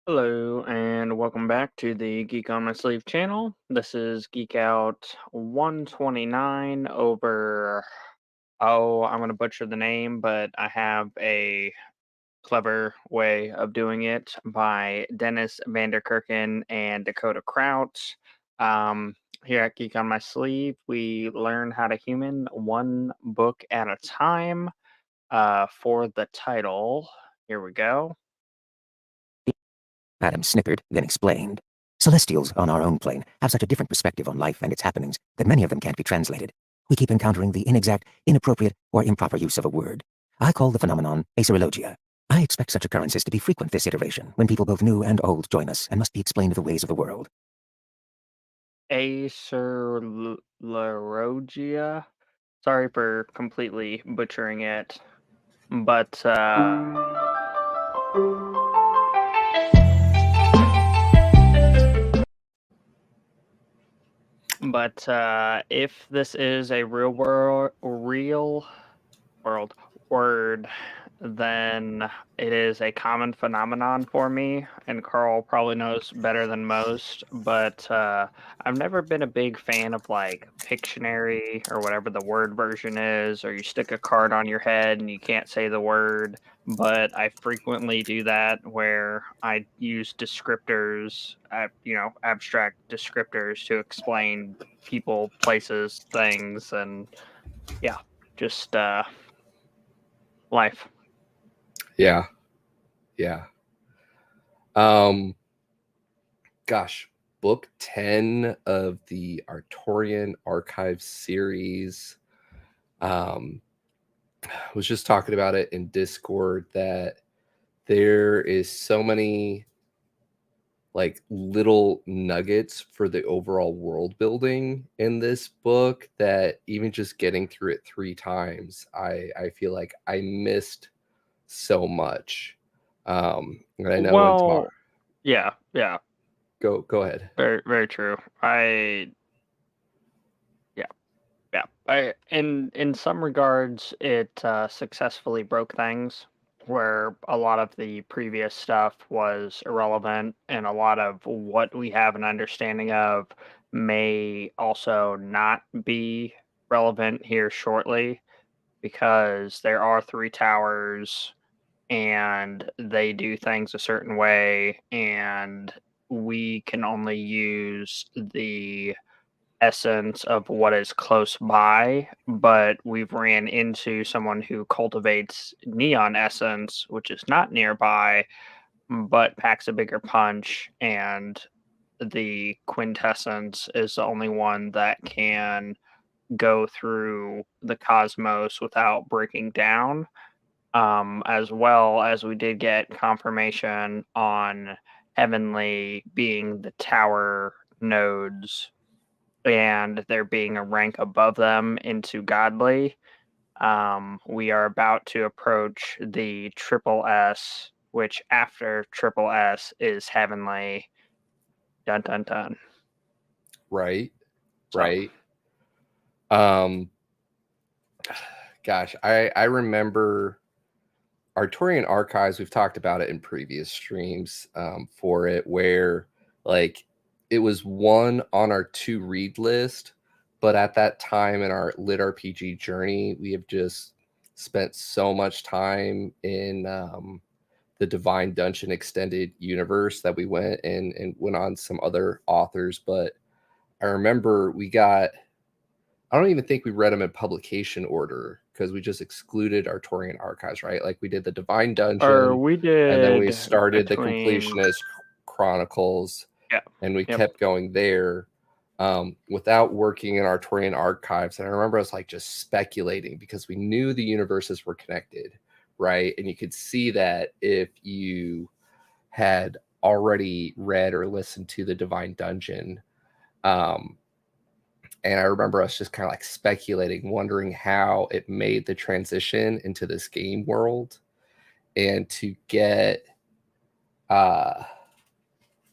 Hello, and welcome back to the Geek on My Sleeve channel. This is Geek Out 129 over. Oh, I'm going to butcher the name, but I have a clever way of doing it by Dennis Vanderkerken and Dakota Krout. Here at Geek on My Sleeve, we learn how to human one book at a time. For the title, here we go. Adam snickered, then explained. Celestials on our own plane have such a different perspective on life and its happenings that many of them can't be translated. We keep encountering the inexact, inappropriate, or improper use of a word. I call the phenomenon Acyrologia. I expect such occurrences to be frequent this iteration, when people both new and old join us and must be explained the ways of the world. Acyrologia. Sorry for completely butchering it, but if this is a real world word, then it is a common phenomenon for me, and Carl probably knows better than most, but I've never been a big fan of like Pictionary or whatever the word version is, or you stick a card on your head and you can't say the word, but I frequently do that where I use descriptors, abstract descriptors to explain people, places, things, and yeah, just life. Yeah. Um, gosh, book 10 of the Artorian Archive series. Was just talking about it in Discord that there is so many like little nuggets for the overall world building in this book that even just getting through it 3 times, I feel like I missed so much. And I know Well, yeah, go ahead. very, very true. Yeah. In some regards, it successfully broke things where a lot of the previous stuff was irrelevant, and a lot of what we have an understanding of may also not be relevant here shortly because there are 3 towers and they do things a certain way, and we can only use the essence of what is close by, but we've ran into someone who cultivates neon essence, which is not nearby, but packs a bigger punch, and the quintessence is the only one that can go through the cosmos without breaking down. As well as we did get confirmation on Heavenly being the tower nodes and there being a rank above them into Godly. We are about to approach the triple S, which after triple S is Heavenly. Dun dun dun. Right. So, Right. Gosh, I remember Artorian Archives, we've talked about it in previous streams for it, where like it was one on our to read list, but at that time in our LITRPG journey, we have just spent so much time in the Divine Dungeon extended universe that we went and went on some other authors. But I remember I don't even think we read them in publication order because we just excluded Artorian Archives, right? Like we did the Divine or Dungeon, we and then we did started the between. Completionist Chronicles, Yeah. and we Yep. kept going there without working in Artorian Archives. And I remember us like just speculating because we knew the universes were connected, right? And you could see that if you had already read or listened to the Divine Dungeon. And I remember us just kind of like speculating, wondering how it made the transition into this game world, and to get uh,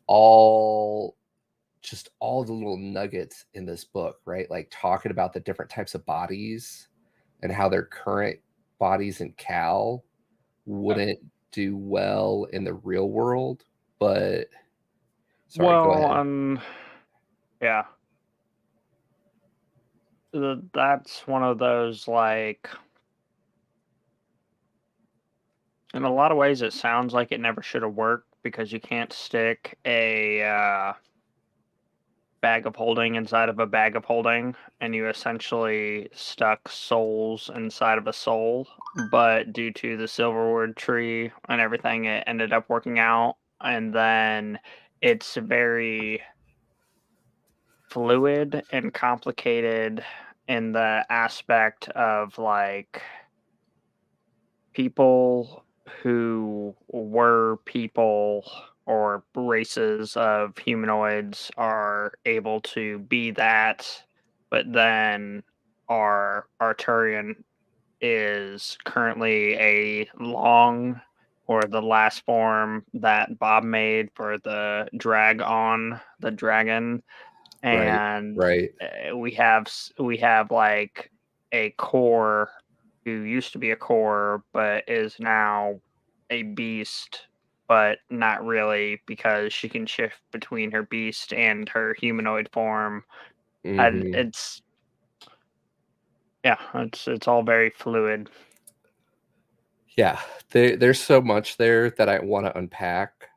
all the little nuggets in this book, right? Like talking about the different types of bodies and how their current bodies in Cal wouldn't do well in the real world. But sorry, go ahead. Yeah. That's one of those, like, in a lot of ways, it sounds like it never should have worked because you can't stick a bag of holding inside of a bag of holding, and you essentially stuck souls inside of a soul. But due to the silverwood tree and everything, it ended up working out. and then it's very fluid and complicated in the aspect of like people who were people or races of humanoids are able to be that, but then our Arturian is currently a long or the last form that Bob made for the the dragon, Right. and Right. we have like a core who used to be a core but is now a beast, but not really because she can shift between her beast and her humanoid form. And Hmm. it's yeah, it's all very fluid. Yeah, there's so much there that I want to unpack.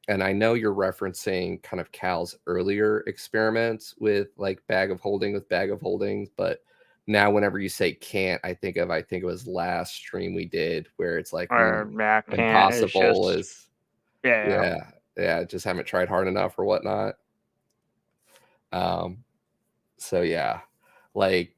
And I know you're referencing kind of Cal's earlier experiments with like bag of holding with bag of holdings, but now whenever you say can't, I think it was last stream we did where it's like Or yeah, can't. It's impossible just is yeah. yeah, just haven't tried hard enough or whatnot. Um, so yeah, like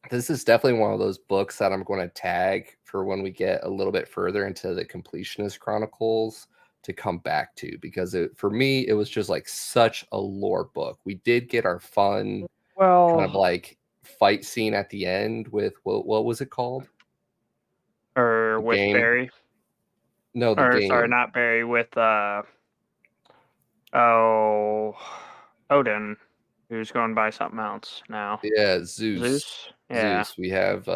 this is definitely one of those books that I'm going to tag for when we get a little bit further into the Completionist Chronicles to come back to, because for me, it was just like such a lore book. We did get our fun kind of Well, like fight scene at the end with what was it called? or The with game? Barry, No, the or sorry, game. not Barry, with oh, Odin, who's going by something else now. Yeah, Zeus. Zeus? Yeah. Zeus. We have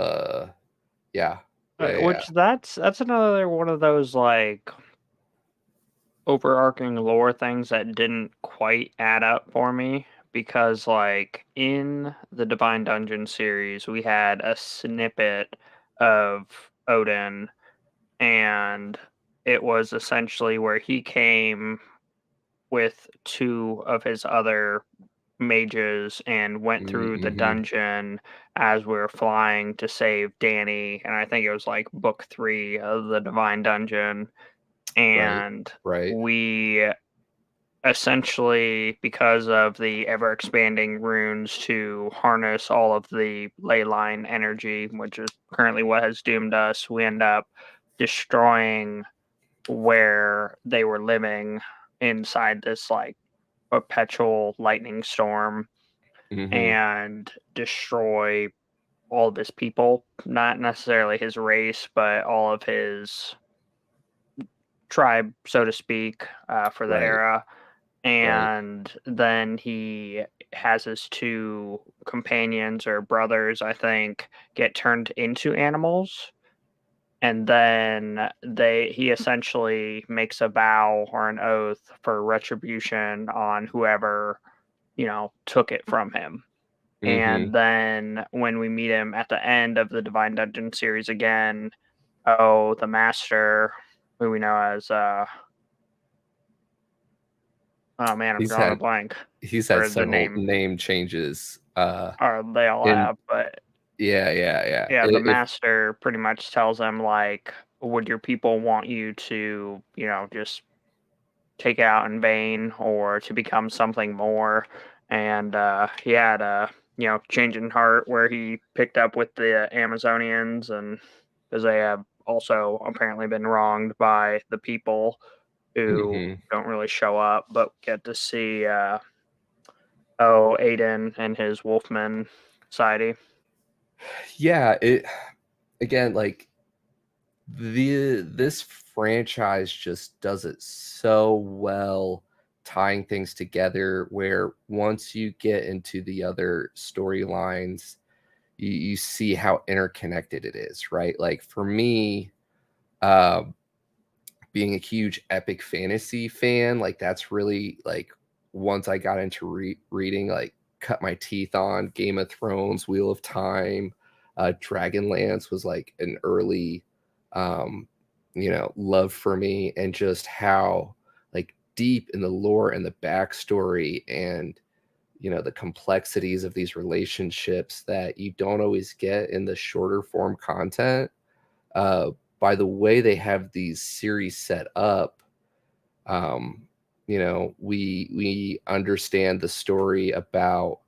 yeah. Yeah, yeah. Which that's another one of those like overarching lore things that didn't quite add up for me because like in the Divine Dungeon series we had a snippet of Odin, and it was essentially where he came with two of his other mages and went through the Mm-hmm. dungeon as we were flying to save Danny. And I think it was like book 3 of the Divine Dungeon. Right. And Right. we essentially, because of the ever expanding runes to harness all of the ley line energy, which is currently what has doomed us, we end up destroying where they were living inside this like perpetual lightning storm Mm-hmm. and destroy all of his people, not necessarily his race, but all of his tribe, so to speak, for the Right. era. Right. And then he has his two companions or brothers, I think, get turned into animals. And then he essentially makes a vow or an oath for retribution on whoever, took it from him. Mm-hmm. And then when we meet him at the end of the Divine Dungeon series again, oh, the master, who we know as oh man, I'm He's drawing a had blank he's had for the several name. name changes. Or they all In have, but yeah, yeah, yeah. yeah, the If master pretty much tells him like, would your people want you to, just take it out in vain or to become something more? And he had a change in heart where he picked up with the Amazonians, and because they have also apparently been wronged by the people who mhm. don't really show up, but get to see oh, Aiden and his Wolfman society. Yeah, it again like this franchise just does it so well tying things together where once you get into the other storylines you see how interconnected it is, right? Like for me, um being a huge epic fantasy fan, like that's really like once I got into reading, like cut my teeth on Game of Thrones, Wheel of Time, Dragonlance was like an early, um, love for me, and just how like deep in the lore and the backstory and the complexities of these relationships that you don't always get in the shorter form content. uh, by the way they have these series set up, You know, we understand the story about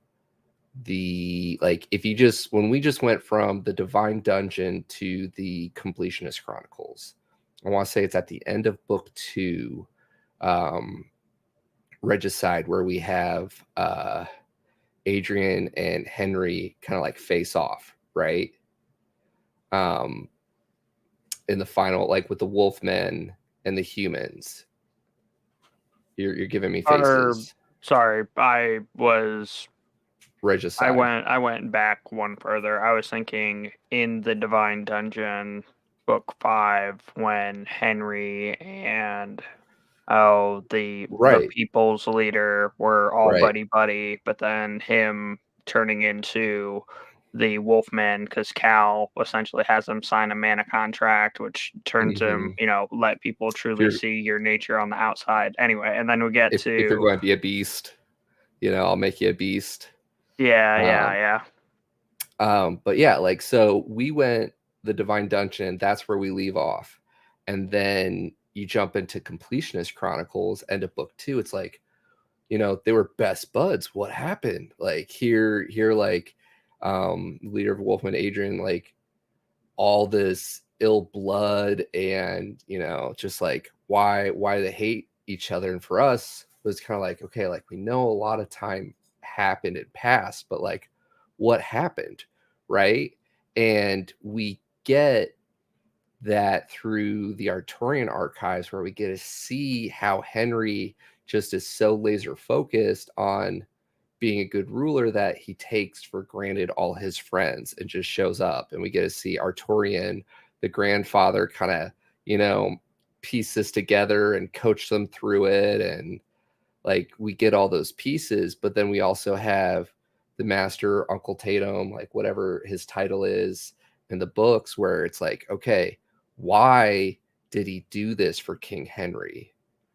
the, like, if you just, when we just went from the Divine Dungeon to the Completionist Chronicles, I want to say it's at the end of book 2, Regicide, where we have Adrian and Henry kind of like face off, right? In the final, like with the Wolfmen and the humans. You're giving me faces. Sorry, I Regicide. went back one further. I was thinking in the Divine Dungeon, book 5, when Henry and the Right. people's leader were all Right. buddy, but then him turning into the Wolfman because Cal essentially has him sign a mana contract, which turns him, let people truly see your nature on the outside. Anyway, and then we get if you're going to be a beast, I'll make you a beast. Yeah. But yeah, like, so we went the Divine Dungeon, that's where we leave off. And then you jump into Completionist Chronicles, end of book 2. It's like, they were best buds. What happened? Like here, like, leader of Wolfman, Adrian, like, all this ill blood and, just like why they hate each other. And for us, it was kind of like, okay, like, we know a lot of time happened and passed, but like, what happened, right? And we get that through the Artorian archives, where we get to see how Henry just is so laser focused on being a good ruler that he takes for granted all his friends and just shows up. And we get to see Artorian, the grandfather, kind of, piece this together and coach them through it. And like, we get all those pieces, but then we also have the master, Uncle Tatum, like whatever his title is in the books, where it's like, okay, why did he do this for King Henry?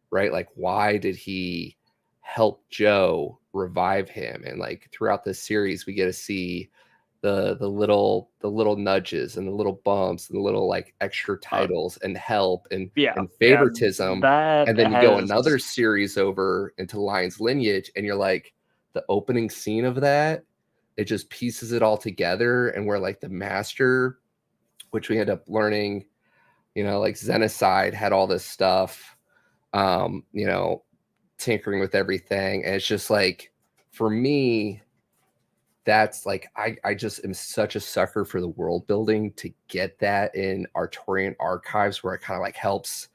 Right? Like, why did he help Joe revive him? And like, throughout this series, we get to see the little nudges and the little bumps and the little like extra titles and help and favoritism. That And then you go another series over into Lion's Lineage, and you're like, the opening scene of that, it just pieces it all together. And where like the master, which we end up learning, like Xenocide had all this stuff, tinkering with everything. And it's just like, for me, that's like, I just am such a sucker for the world building, to get that in Artorian archives, where it kind of like helps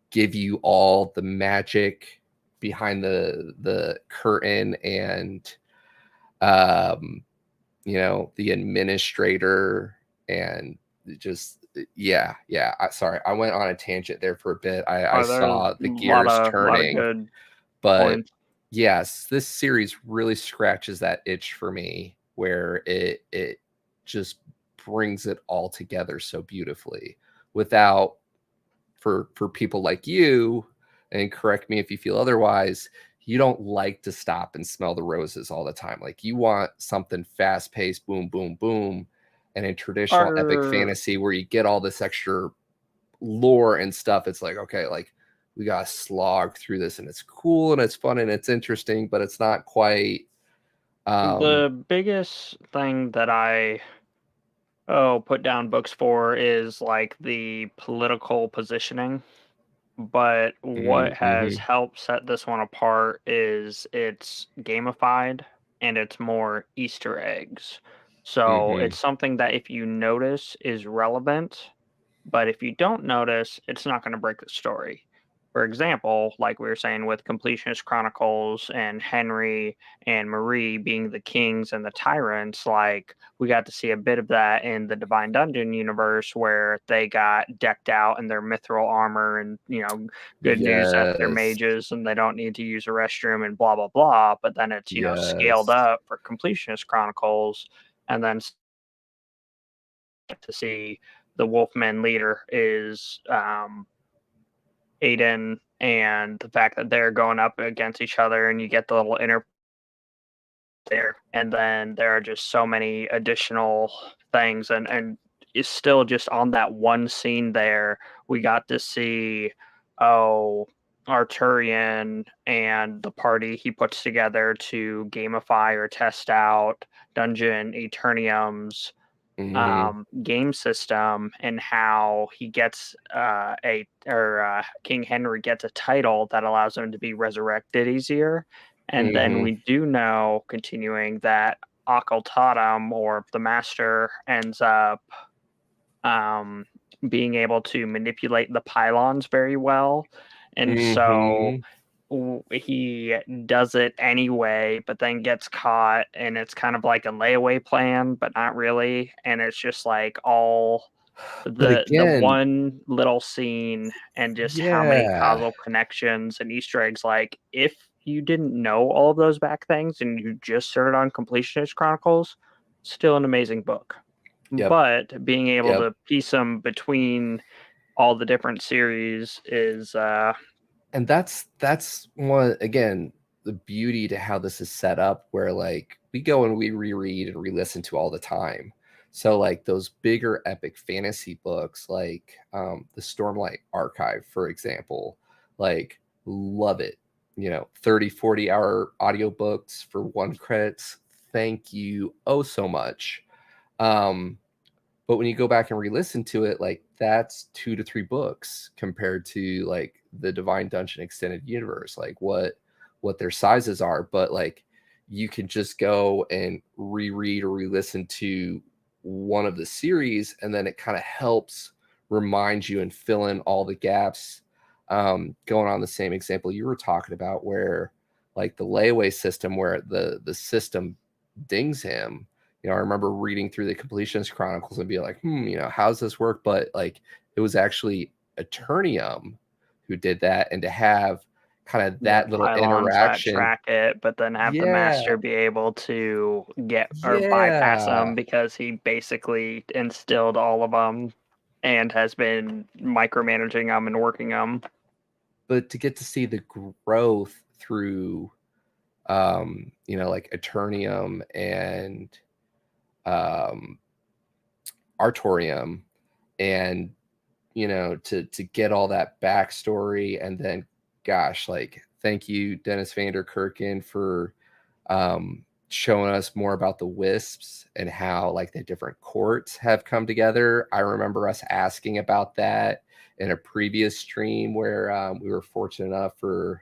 give you all the magic behind the curtain, and the administrator, and just sorry, I went on a tangent there for a bit. I saw the gears turning, good but points. Yes, this series really scratches that itch for me, where it just brings it all together so beautifully, without, for people like you, and correct me if you feel otherwise, you don't like to stop and smell the roses all the time. Like, you want something fast paced, boom, boom, boom. And in traditional epic fantasy, where you get all this extra lore and stuff, it's like, okay, like, we gotta slog through this, and it's cool and it's fun and it's interesting, but it's not quite the biggest thing that I put down books for is like the political positioning. But what has helped set this one apart is it's gamified and it's more Easter eggs. So it's something that if you notice is relevant, but if you don't notice, it's not going to break the story. For example, like we were saying with Completionist Chronicles and Henry and Marie being the kings and the tyrants, like we got to see a bit of that in the Divine Dungeon universe, where they got decked out in their mithril armor and, good news that they're mages and they don't need to use a restroom and blah, blah, blah. But then it's, scaled up for Completionist Chronicles, and then to see the Wolfman leader is Aiden, and the fact that they're going up against each other, and you get the little inner there, and then there are just so many additional things, and it's still just on that one scene there. We got to see, Artorian and the party he puts together to gamify or test out Dungeon Eternium's Mhm. game system, and how he gets King Henry gets a title that allows him to be resurrected easier. And then Mhm. we do know, continuing, that Occultatum, or the Master, ends up um, being able to manipulate the pylons very well. And so Mhm. he does it anyway, but then gets caught, and it's kind of like a layaway plan, but not really. And it's just like all But the again, one little scene, and just how many yeah. causal connections and Easter eggs. Like, if you didn't know all of those back things and you just started on Completionist Chronicles, still an amazing book. Yep. But being able Yep. to piece them between all the different series is And that's one, again, the beauty to how this is set up, where like we go and we reread and re-listen to all the time. So like those bigger epic fantasy books, like the Stormlight Archive, for example, like love it. 30-40 hour audiobooks for 1 credits. Thank you oh so much. um but when you go back and re-listen to it, like that's 2 to 3 books compared to like the Divine Dungeon Extended Universe, like what their sizes are. But like you can just go and reread or re-listen to one of the series, and then it kind of helps remind you and fill in all the gaps. Going on the same example you were talking about, where like the layaway system, where the system dings him. I remember reading through the Completionist Chronicles and be like, how does this work? But like, it was actually Eternium who did that, and to have kind of the that little pylons that interaction. track it, but then have the Yeah, master be able to get or bypass yeah. them, because he basically instilled all of them and has been micromanaging them and working them. But to get to see the growth through, like Eternium and um, Artorium, and to get all that backstory. And then gosh, like thank you Dennis Vanderkerken for showing us more about the wisps and how like the different courts have come together. I remember us asking about that in a previous stream, where we were fortunate enough for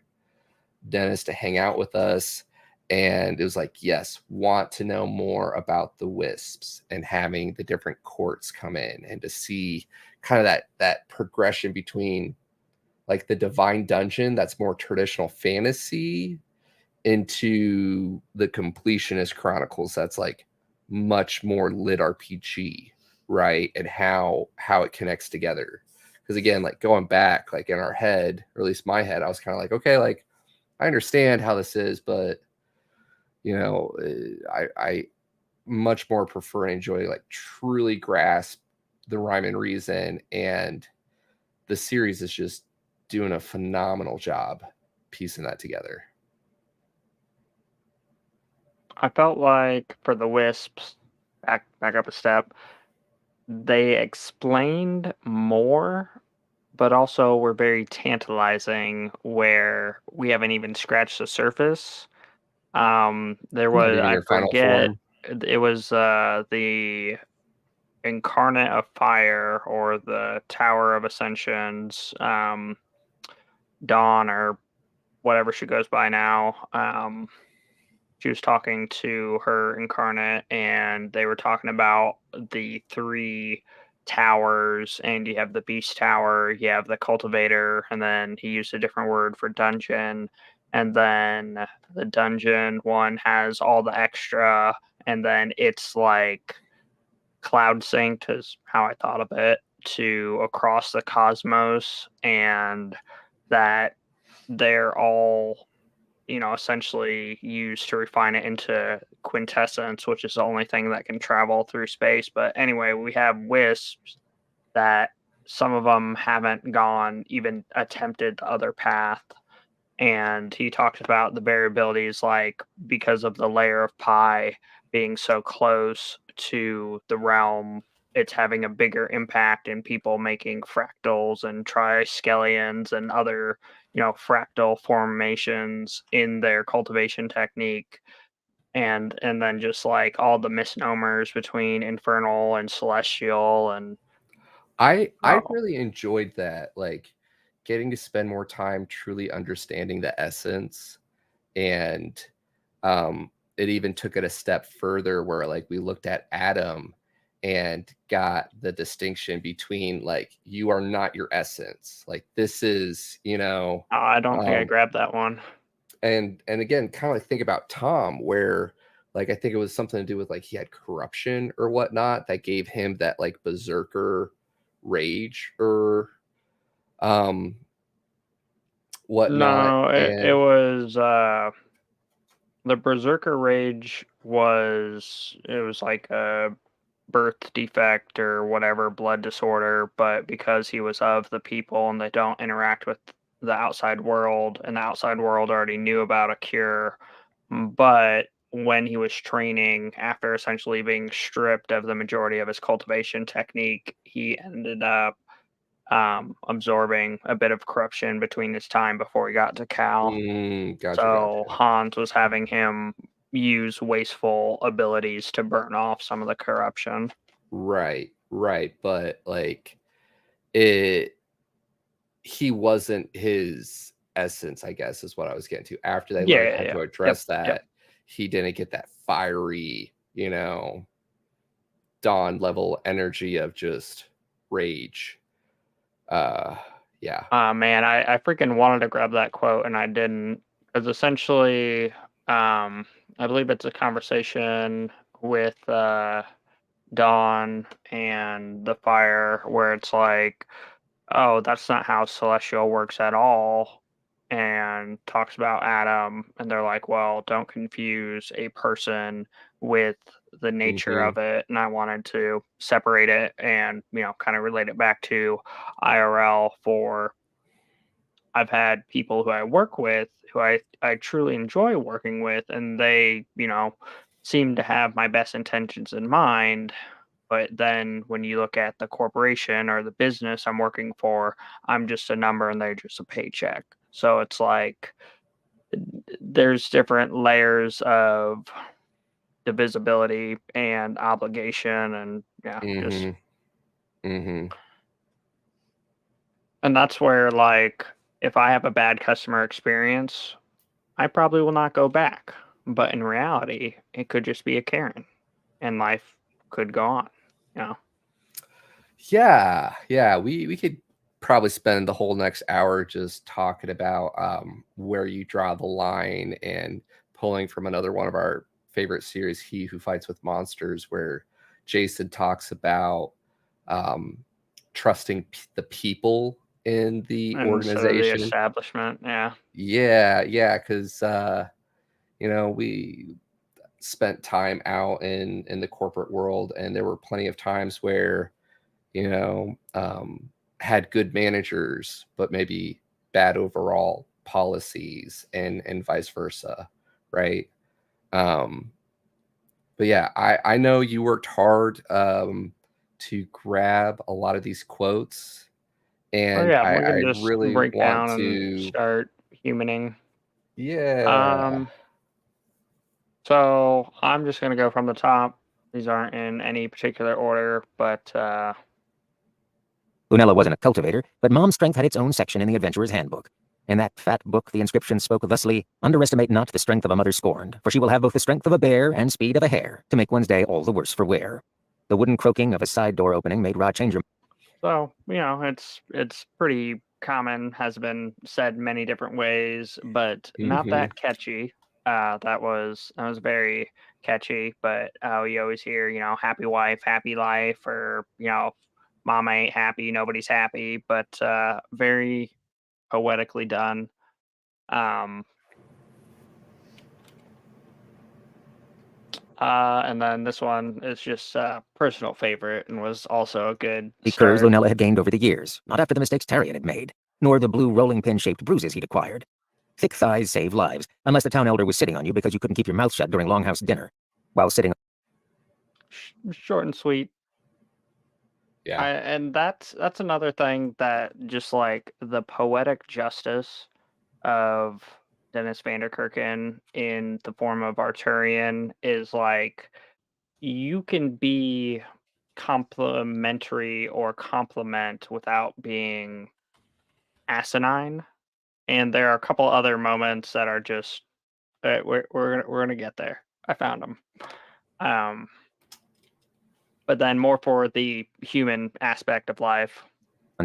Dennis to hang out with us. And it was like, yes, want to know more about the wisps, and having the different courts come in, and to see kind of that progression between like the Divine Dungeon, that's more traditional fantasy, into the Completionist Chronicles, that's like much more lit RPG, right? And how it connects together. Because again, like going back, like in our head, or at least my head, I was kind of like, okay, like I understand how this is, but I much more prefer and enjoy like truly grasp the rhyme and reason. And the series is just doing a phenomenal job piecing that together. I felt like for the wisps, back up a step, they explained more, but also were very tantalizing, where we haven't even scratched the surface. There Not was, even I their final forget, form. it was the Incarnate of Fire, or the Tower of Ascensions, Dawn, or whatever she goes by now. She was talking to her incarnate, and they were talking about the three towers. And you have the beast tower, you have the cultivator, and then he used a different word for dungeon. And then the dungeon one has all the extra, and then it's like cloud synced, is how I thought of it, to across the cosmos. And that they're all, essentially used to refine it into quintessence, which is the only thing that can travel through space. But anyway, we have wisps that some of them haven't gone, even attempted the other path. And he talks about the variabilities, like because of the layer of pi being so close to the realm, it's having a bigger impact in people making fractals and triskelions and other, fractal formations in their cultivation technique. And then just like all the misnomers between infernal and celestial and I oh, really enjoyed that, like getting to spend more time truly understanding the essence. And it even took it a step further where like we looked at Adam and got the distinction between like you are not your essence. Like this is, I don't think I um grabbed that one. and again, kind of like think about Tom, where like I think it was something to do with like he had corruption or whatnot that gave him that like berserker rage or um whatnot. No, it And was the Berserker Rage was like a birth defect or whatever, blood disorder, but because he was of the people and they don't interact with the outside world, and the outside world already knew about a cure, but when he was training, after essentially being stripped of the majority of his cultivation technique, he ended up absorbing a bit of corruption between his time before he got to Cal. gotcha, So gotcha. Hans was having him use wasteful abilities to burn off some of the corruption. Right, right. But like it he wasn't his essence, I guess, is what I was getting to. After they Yeah, learned yeah, how yeah. to Yep, address yep. that, he didn't get that fiery, dawn level energy of just rage. Uh yeah. Man, I freaking wanted to grab that quote and I didn't. Because essentially, I believe it's a conversation with Dawn and the fire where it's like, oh, that's not how Celestial works at all. And talks about Adam, and they're like, well, don't confuse a person with the nature Mhm. of it. And I wanted to separate it and, kind of relate it back to IRL for I've had people who I work with who I truly enjoy working with, and they, seem to have my best intentions in mind. But then when you look at the corporation or the business I'm working for, I'm just a number and they're just a paycheck. So it's like there's different layers of divisibility and obligation and yeah, just Mhm. Mhm. and that's where like if I have a bad customer experience, I probably will not go back. But in reality, it could just be a Karen and life could go on. You know? Yeah, yeah, we could probably spend the whole next hour just talking about where you draw the line and pulling from another one of our favorite series, He Who Fights with Monsters, where Jason talks about um, trusting the people in the And so the organization. establishment, yeah. Yeah, yeah, because we spent time out in the corporate world, and there were plenty of times where you know, um, had good managers, but maybe bad overall policies and vice versa, right? Um, but yeah, I know you worked hard to grab a lot of these quotes, Oh and yeah, I, we I can just really break want down and to, start humaning. yeah. Um, so I'm just gonna go from the top. These aren't in any particular order, but Lunella wasn't a cultivator, but Mom's Strength had its own section in the Adventurer's Handbook. In that fat book, the inscription spoke thusly, "Underestimate not the strength of a mother scorned, for she will have both the strength of a bear and speed of a hare, to make one's day all the worse for wear." The wooden croaking of a side door opening made Rod change her. so it's pretty common, has been said many different ways, but not Hmm. that catchy. That was very catchy, but you always hear, happy wife, happy life, or mama ain't happy, nobody's happy, but very poetically done. Um, and then this one is just a personal favorite and was also a good The curves start. Lunella had gained over the years, not after the mistakes Tarion had made, nor the blue rolling pin-shaped bruises he'd acquired. Thick thighs save lives, unless the town elder was sitting on you because you couldn't keep your mouth shut during Longhouse dinner. While sitting Short and sweet. Yeah. And that's another thing that just like the poetic justice of Dennis Vanderkerken in the form of Arturian is like you can be complimentary or compliment without being asinine. And there are a couple other moments that are just we're gonna get there. I found them. Um, but then more for the human aspect of life.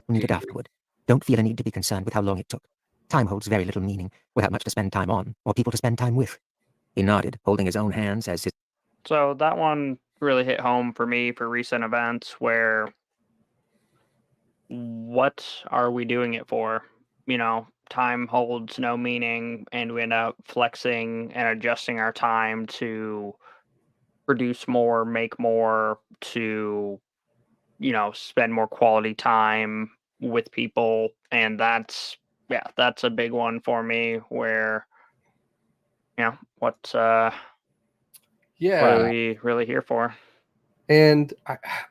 Needed afterward. Don't feel a need to be concerned with how long it took. Time holds very little meaning without much to spend time on or people to spend time with. He nodded, holding his own hands as his So that one really hit home for me for recent events where what are we doing it for? You know, time holds no meaning and we end up flexing and adjusting our time to produce more, make more, to, you know, spend more quality time with people. And that's, yeah, that's a big one for me where, you know, what are Yeah. we really here for? And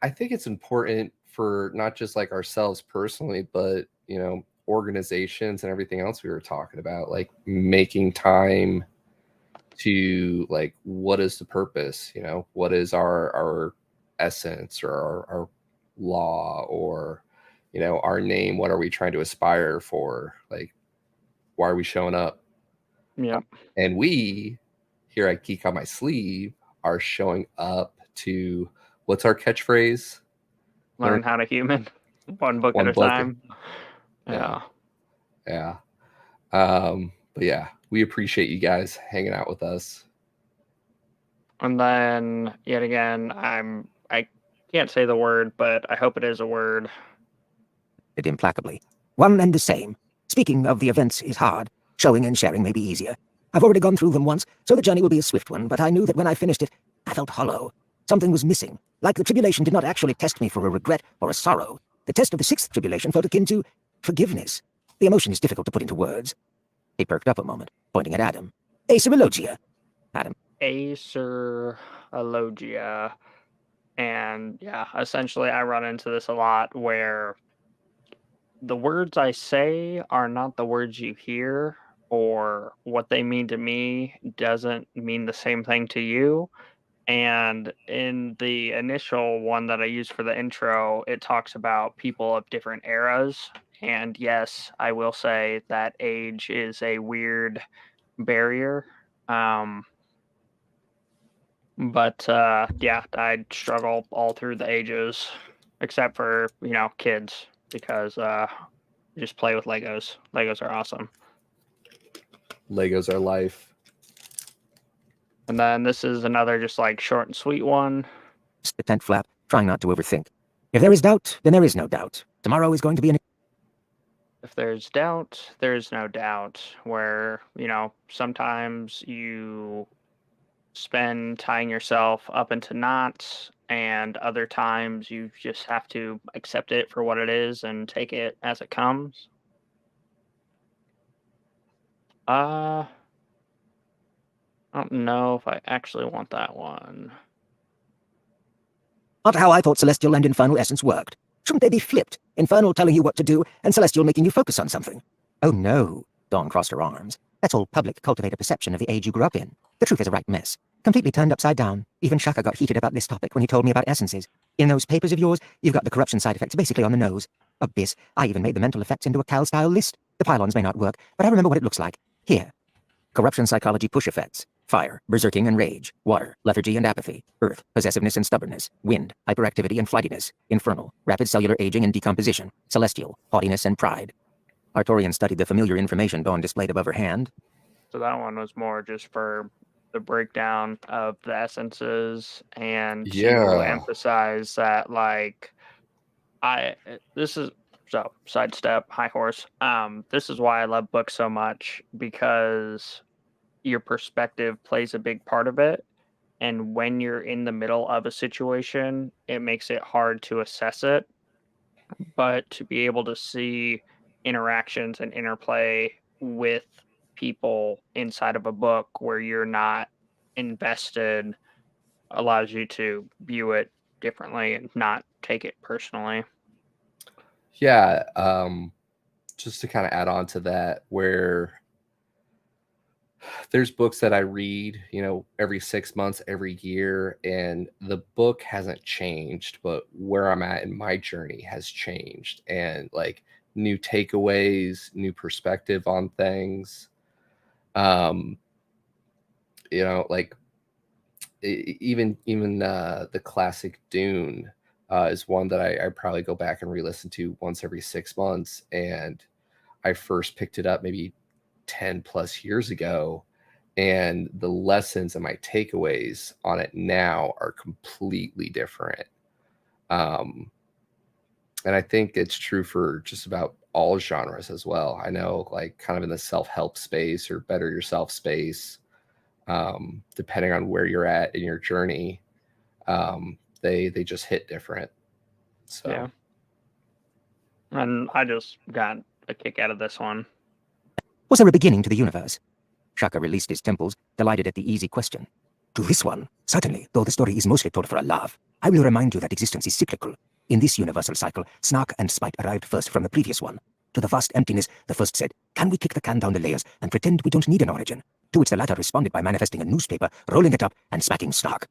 I think it's important for not just like ourselves personally, but organizations and everything else we were talking about, like making time to like what is the purpose, what is our essence or our law or our name, what are we trying to aspire for, like why are we showing up? Yep. And we here at Geek on My Sleeve are showing up to, what's our catchphrase? Learn Learn how to human one book at one a book. time. Yeah. Yeah. Yeah. But yeah, we appreciate you guys hanging out with us. And then yet again, I can't say the word, but I hope it is a word. implacably. One and the same. Speaking of the events is hard. Showing and sharing may be easier. I've already gone through them once, so the journey will be a swift one, but I knew that when I finished it, I felt hollow. Something was missing. Like the tribulation did not actually test me for a regret or a sorrow. The test of the sixth tribulation felt akin to forgiveness. The emotion is difficult to put into words. He perked up a moment, pointing at Adam. Acyrologia. Adam. Acyrologia. And yeah, essentially I run into this a lot where the words I say are not the words you hear, or what they mean to me doesn't mean the same thing to you. And in the initial one that I used for the intro, it talks about people of different eras. And yes, I will say that age is a weird barrier. Um, but yeah, I struggle all through the ages, except for, you know, kids, because just play with Legos. Legos are awesome. Legos are life. And then this is another just like short and sweet one. The tent flap, trying not to overthink. If there is doubt, then there is no doubt. Tomorrow is going to be an If there's doubt, there's no doubt. Where, you know, sometimes you spend tying yourself up into knots, and other times you just have to accept it for what it is and take it as it comes. I don't know if I actually want that one. Not how I thought Celestial and Infernal Essence worked. Shouldn't they be flipped? Infernal telling you what to do, and Celestial making you focus on something. Oh no, Dawn crossed her arms. That's all public cultivator perception of the age you grew up in. The truth is a right mess. Completely turned upside down. Even Shaka got heated about this topic when he told me about essences. In those papers of yours, you've got the corruption side effects basically on the nose. Abyss, I even made the mental effects into a Cal-style list. The pylons may not work, but I remember what it looks like. Here. Corruption psychology push effects. Fire, berserking and rage. Water, lethargy and apathy. Earth, possessiveness and stubbornness. Wind, hyperactivity and flightiness. Infernal, rapid cellular aging and decomposition. Celestial, haughtiness and pride. Artorian studied the familiar information Dawn displayed above her hand. So that one was more just for the breakdown of the essences and to Yeah. emphasize that, like, this is so sidestep, high horse. This is why I love books so much, because your perspective plays a big part of it. And when you're in the middle of a situation, it makes it hard to assess it. But to be able to see interactions and interplay with people inside of a book where you're not invested allows you to view it differently and not take it personally. Yeah, just to kind of add on to that, where there's books that I read, every 6 months, every year, and the book hasn't changed, but where I'm at in my journey has changed, and like new takeaways, new perspective on things. Um, like even the classic Dune is one that I probably go back and re-listen to once every 6 months, and I first picked it up maybe 10 plus years ago, and the lessons and my takeaways on it now are completely different. And I think it's true for just about all genres as well. I know, like, kind of in the self-help space or better yourself space, depending on where you're at in your journey, they just hit different. So Yeah. And I just got a kick out of this one. Was there a beginning to the universe? Shaka released his temples, delighted at the easy question. To this one, certainly, though the story is mostly told for a laugh. I will remind you that existence is cyclical. In this universal cycle, Snark and Spite arrived first from the previous one. To the vast emptiness, the first said, "Can we kick the can down the layers and pretend we don't need an origin?" To which the latter responded by manifesting a newspaper, rolling it up, and smacking Snark.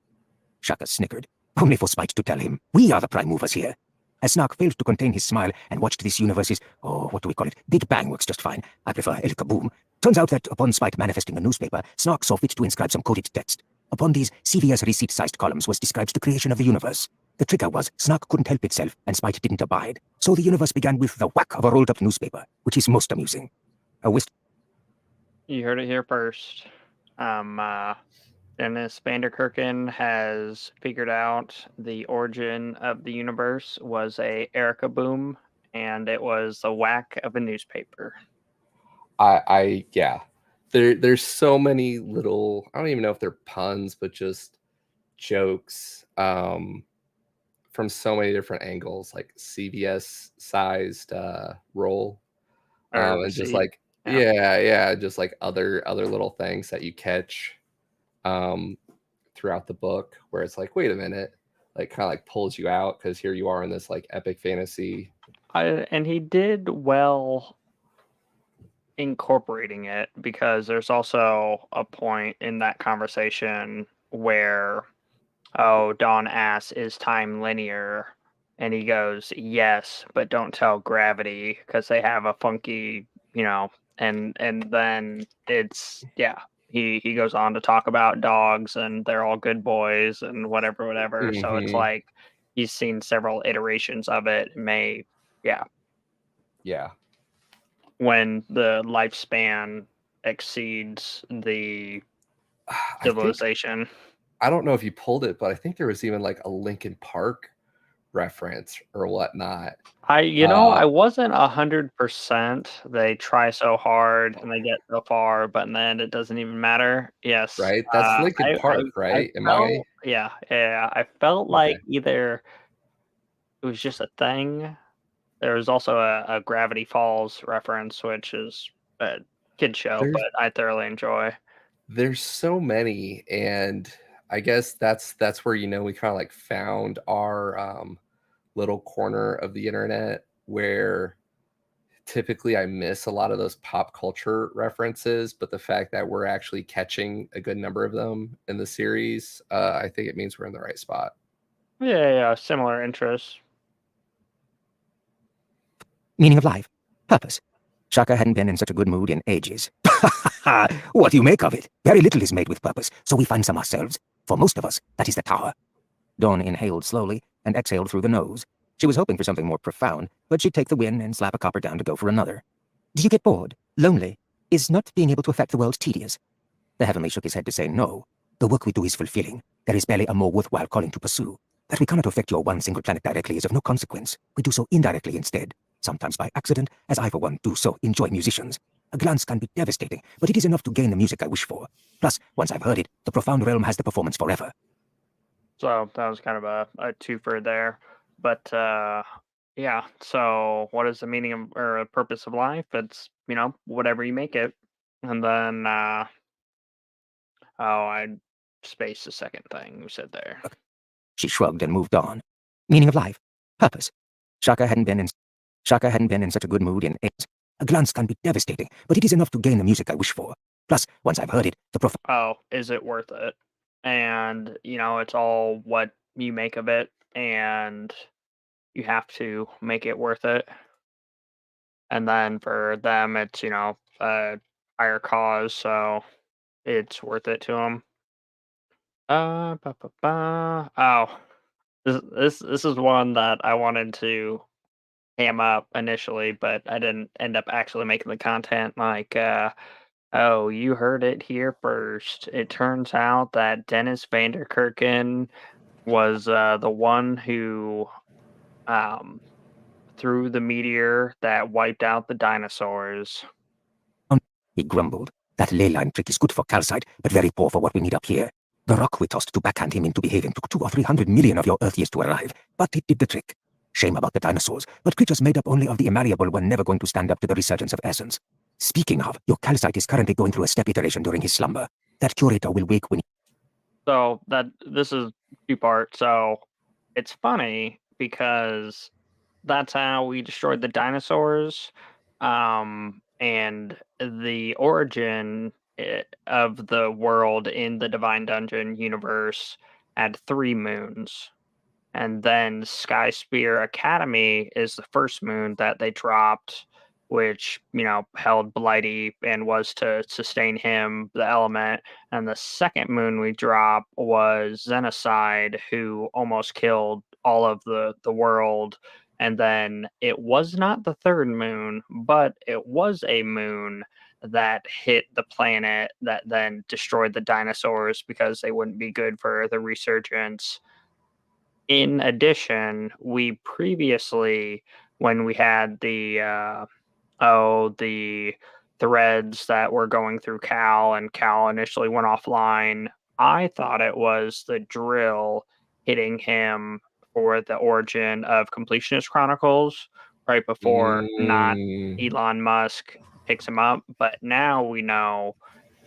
Shaka snickered, only for Spite to tell him, "We are the prime movers here." As Snark failed to contain his smile and watched this universe's, what do we call it? Big Bang works just fine. I prefer El Kaboom. Turns out that upon Spite manifesting a newspaper, Snark saw fit to inscribe some coded text. Upon these, CVS receipt-sized columns was described the creation of the universe. The trigger was Snark couldn't help itself, and Spite didn't abide. So the universe began with the whack of a rolled-up newspaper, which is most amusing. You heard it here first. Dennis Vanderkerken has figured out the origin of the universe was a Erica boom, and it was the whack of a newspaper. yeah, there's so many little, I don't even know if they're puns, but just jokes from so many different angles, like CVS sized roll, Or and just receipt. like Yeah. yeah, just like other little things that you catch throughout the book, where it's like, wait a minute, like kind of like pulls you out, because here you are in this like epic fantasy. And he did well incorporating it, because there's also a point in that conversation where, Dawn asks, "Is time linear?" And he goes, "Yes, but don't tell gravity," because they have a funky, and then he goes on to talk about dogs and they're all good boys and whatever. So it's Hmm. like he's seen several iterations of it. Yeah, When the lifespan exceeds the I think, civilization. I don't know if you pulled it, but I think there was even like a Linkin Park reference or whatnot. I wasn't 100%. They try so hard and they get so far, but in the end, it doesn't even matter. Yes, Right, that's Linkin Park, I right? Am I felt, yeah. I felt like okay? either it was just a thing. There was also a Gravity Falls reference, which is a kid show, There's but I thoroughly enjoy. there's so many, and I guess that's where, we kind of like found our little corner of the internet, where typically I miss a lot of those pop culture references, but the fact that we're actually catching a good number of them in the series, I think it means we're in the right spot. Yeah, similar interests. Meaning of life. Purpose. Shaka hadn't been in such a good mood in ages. What do you make of it? Very little is made with purpose, so we find some ourselves. For most of us, that is the tower. Dawn inhaled slowly and exhaled through the nose. She was hoping for something more profound, but she'd take the win and slap a copper down to go for another. Do you get bored? Lonely? Is not being able to affect the world tedious? The Heavenly shook his head to say no. The work we do is fulfilling. There is barely a more worthwhile calling to pursue. That we cannot affect your one single planet directly is of no consequence. We do so indirectly instead. Sometimes by accident, as I for one do so enjoy musicians. A glance can be devastating, but it is enough to gain the music I wish for. Plus, once I've heard it, the profound realm has the performance forever. So that was kind of a twofer there. But yeah, so what is the meaning of or purpose of life? It's, whatever you make it. And then I spaced the second thing you said there. She shrugged and moved on. Meaning of life. Purpose. Shaka hadn't been in such a good mood in ages. A glance can be devastating, but it is enough to gain the music I wish for. Plus, once I've heard it, Oh, is it worth it? And, it's all what you make of it, and you have to make it worth it. And then for them, it's, a higher cause, so it's worth it to them. Ba, ba, ba. Oh, this is one that I wanted to ham up initially, but I didn't end up actually making the content. Like, oh, you heard it here first. It turns out that Dennis Vanderkerken was the one who um, threw the meteor that wiped out the dinosaurs. he grumbled. That ley line trick is good for calcite, but very poor for what we need up here. The rock we tossed to backhand him into behaving took 200 or 300 million of your Earth years to arrive, but it did the trick. Shame about the dinosaurs, but creatures made up only of the immalleable were never going to stand up to the resurgence of essence. Speaking of, your calcite is currently going through a step iteration during his slumber. That curator will wake when So this is two parts. So it's funny because that's how we destroyed the dinosaurs. And the origin of the world in the Divine Dungeon universe had 3 moons. And then Sky Spear Academy is the first moon that they dropped, which, held Blighty and was to sustain him, the element. And the second moon we dropped was Xenocide, who almost killed all of the world. And then it was not the third moon, but it was a moon that hit the planet that then destroyed the dinosaurs because they wouldn't be good for the resurgence. In addition, we previously, when we had the threads that were going through Cal, and Cal initially went offline, I thought it was the drill hitting him for the origin of Completionist Chronicles right before not Mm, Elon Musk picks him up, but now we know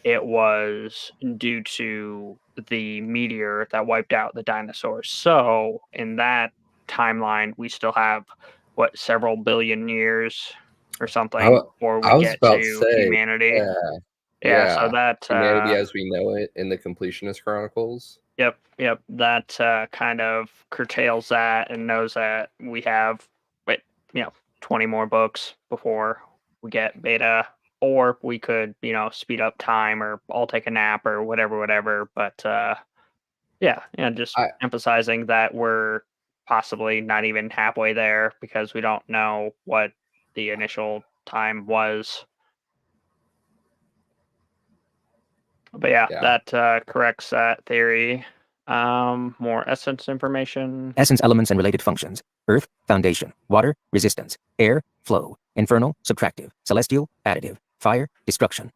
it was due to the meteor that wiped out the dinosaurs. So, in that timeline, we still have several billion years or I, something wa- before we I was get about to to say, humanity. yeah, Yeah, so yeah. that Humanity as we know it in the Completionist Chronicles. yep, that kind of curtails that and knows that we have wait, you know, 20 more books before we get beta, or we could, speed up time, or I'll take a nap or whatever. But yeah, just I emphasizing that we're possibly not even halfway there because we don't know what the initial time was. But yeah, yeah. that corrects that theory. More essence information. essence elements and related functions: earth, foundation; water, resistance; air, flow; infernal, subtractive; celestial, additive; fire, destruction.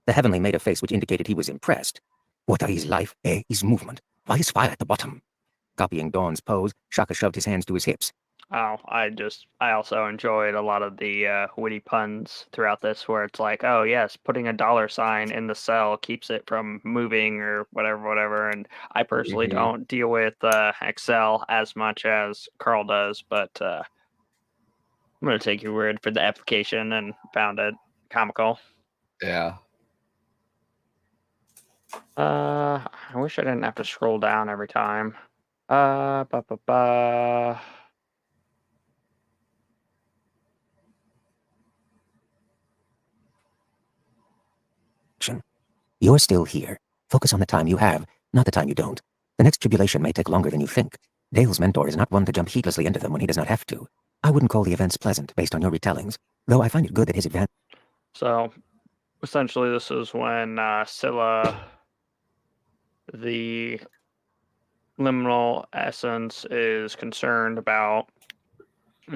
The heavenly made a face which indicated he was impressed. Water is life, air is movement. Why is fire at the bottom? Copying Dawn's pose, Shaka shoved his hands to his hips. Oh, I also enjoyed a lot of the witty puns throughout this, where it's like, oh yes, putting a dollar sign in the cell keeps it from moving or whatever. And I personally hmm don't deal with Excel as much as Carl does, but I'm gonna take your word for the application and found it comical. Yeah. I wish I didn't have to scroll down every time. Ba ba ba. You're still here. Focus on the time you have, not the time you don't. The next tribulation may take longer than you think. Dale's mentor is not one to jump heedlessly into them when he does not have to. I wouldn't call the events pleasant based on your retellings, though I find it good that his advantage. So essentially, this is when Scylla, the liminal essence, is concerned about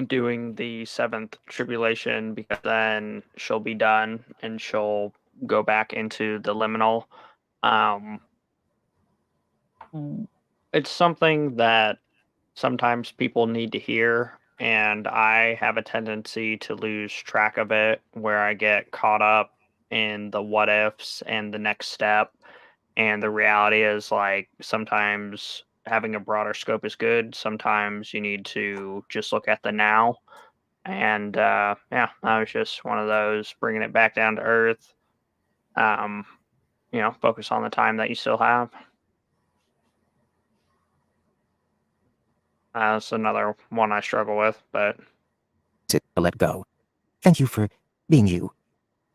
doing the seventh tribulation because then she'll be done and she'll go back into the liminal. Um, it's something that sometimes people need to hear, and I have a tendency to lose track of it where I get caught up in the what ifs and the next step. And the reality is, like, sometimes having a broader scope is good. Sometimes you need to just look at the now. And yeah, I was just one of those bringing it back down to earth. Um, focus on the time that you still have. That's another one I struggle with, but To let go. Thank you for being you.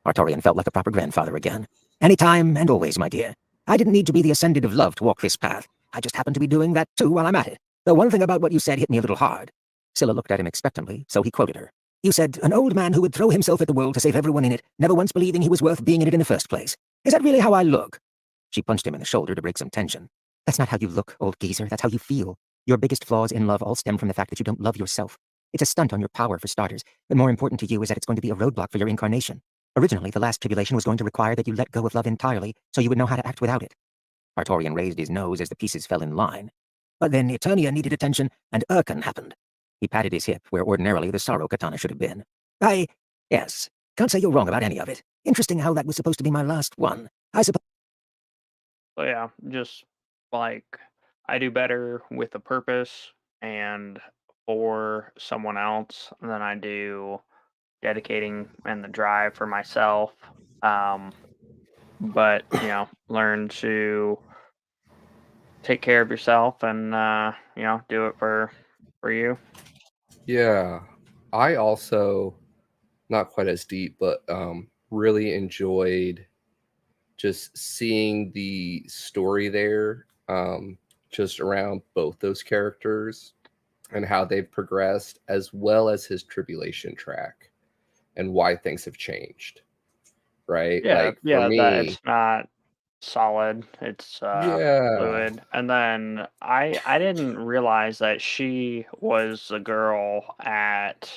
Artorian felt like a proper grandfather again. Anytime and always, my dear. I didn't need to be the ascendant of love to walk this path. I just happen to be doing that too while I'm at it. The one thing about what you said hit me a little hard. Scylla looked at him expectantly, so he quoted her. You said, an old man who would throw himself at the world to save everyone in it, never once believing he was worth being in it in the first place. Is that really how I look? She punched him in the shoulder to break some tension. That's not how you look, old geezer. That's how you feel. Your biggest flaws in love all stem from the fact that you don't love yourself. It's a stunt on your power, for starters, but more important to you is that it's going to be a roadblock for your incarnation. Originally, the last tribulation was going to require that you let go of love entirely, so you would know how to act without it. Artorian raised his nose as the pieces fell in line. But then Eternia needed attention, and Urken happened. He patted his hip, where ordinarily the sorrow katana should have been. Yes, can't say you're wrong about any of it. Interesting how that was supposed to be my last one. I suppose. so yeah, just like I do better with a purpose and for someone else than I do dedicating and the drive for myself. But learn to take care of yourself and do it for you. Yeah. I also, not quite as deep, but really enjoyed just seeing the story there, just around both those characters and how they've progressed, as well as his tribulation track and why things have changed. Right? Yeah, Like for yeah, that me, it's not solid, it's yeah, fluid. And then I didn't realize that she was the girl at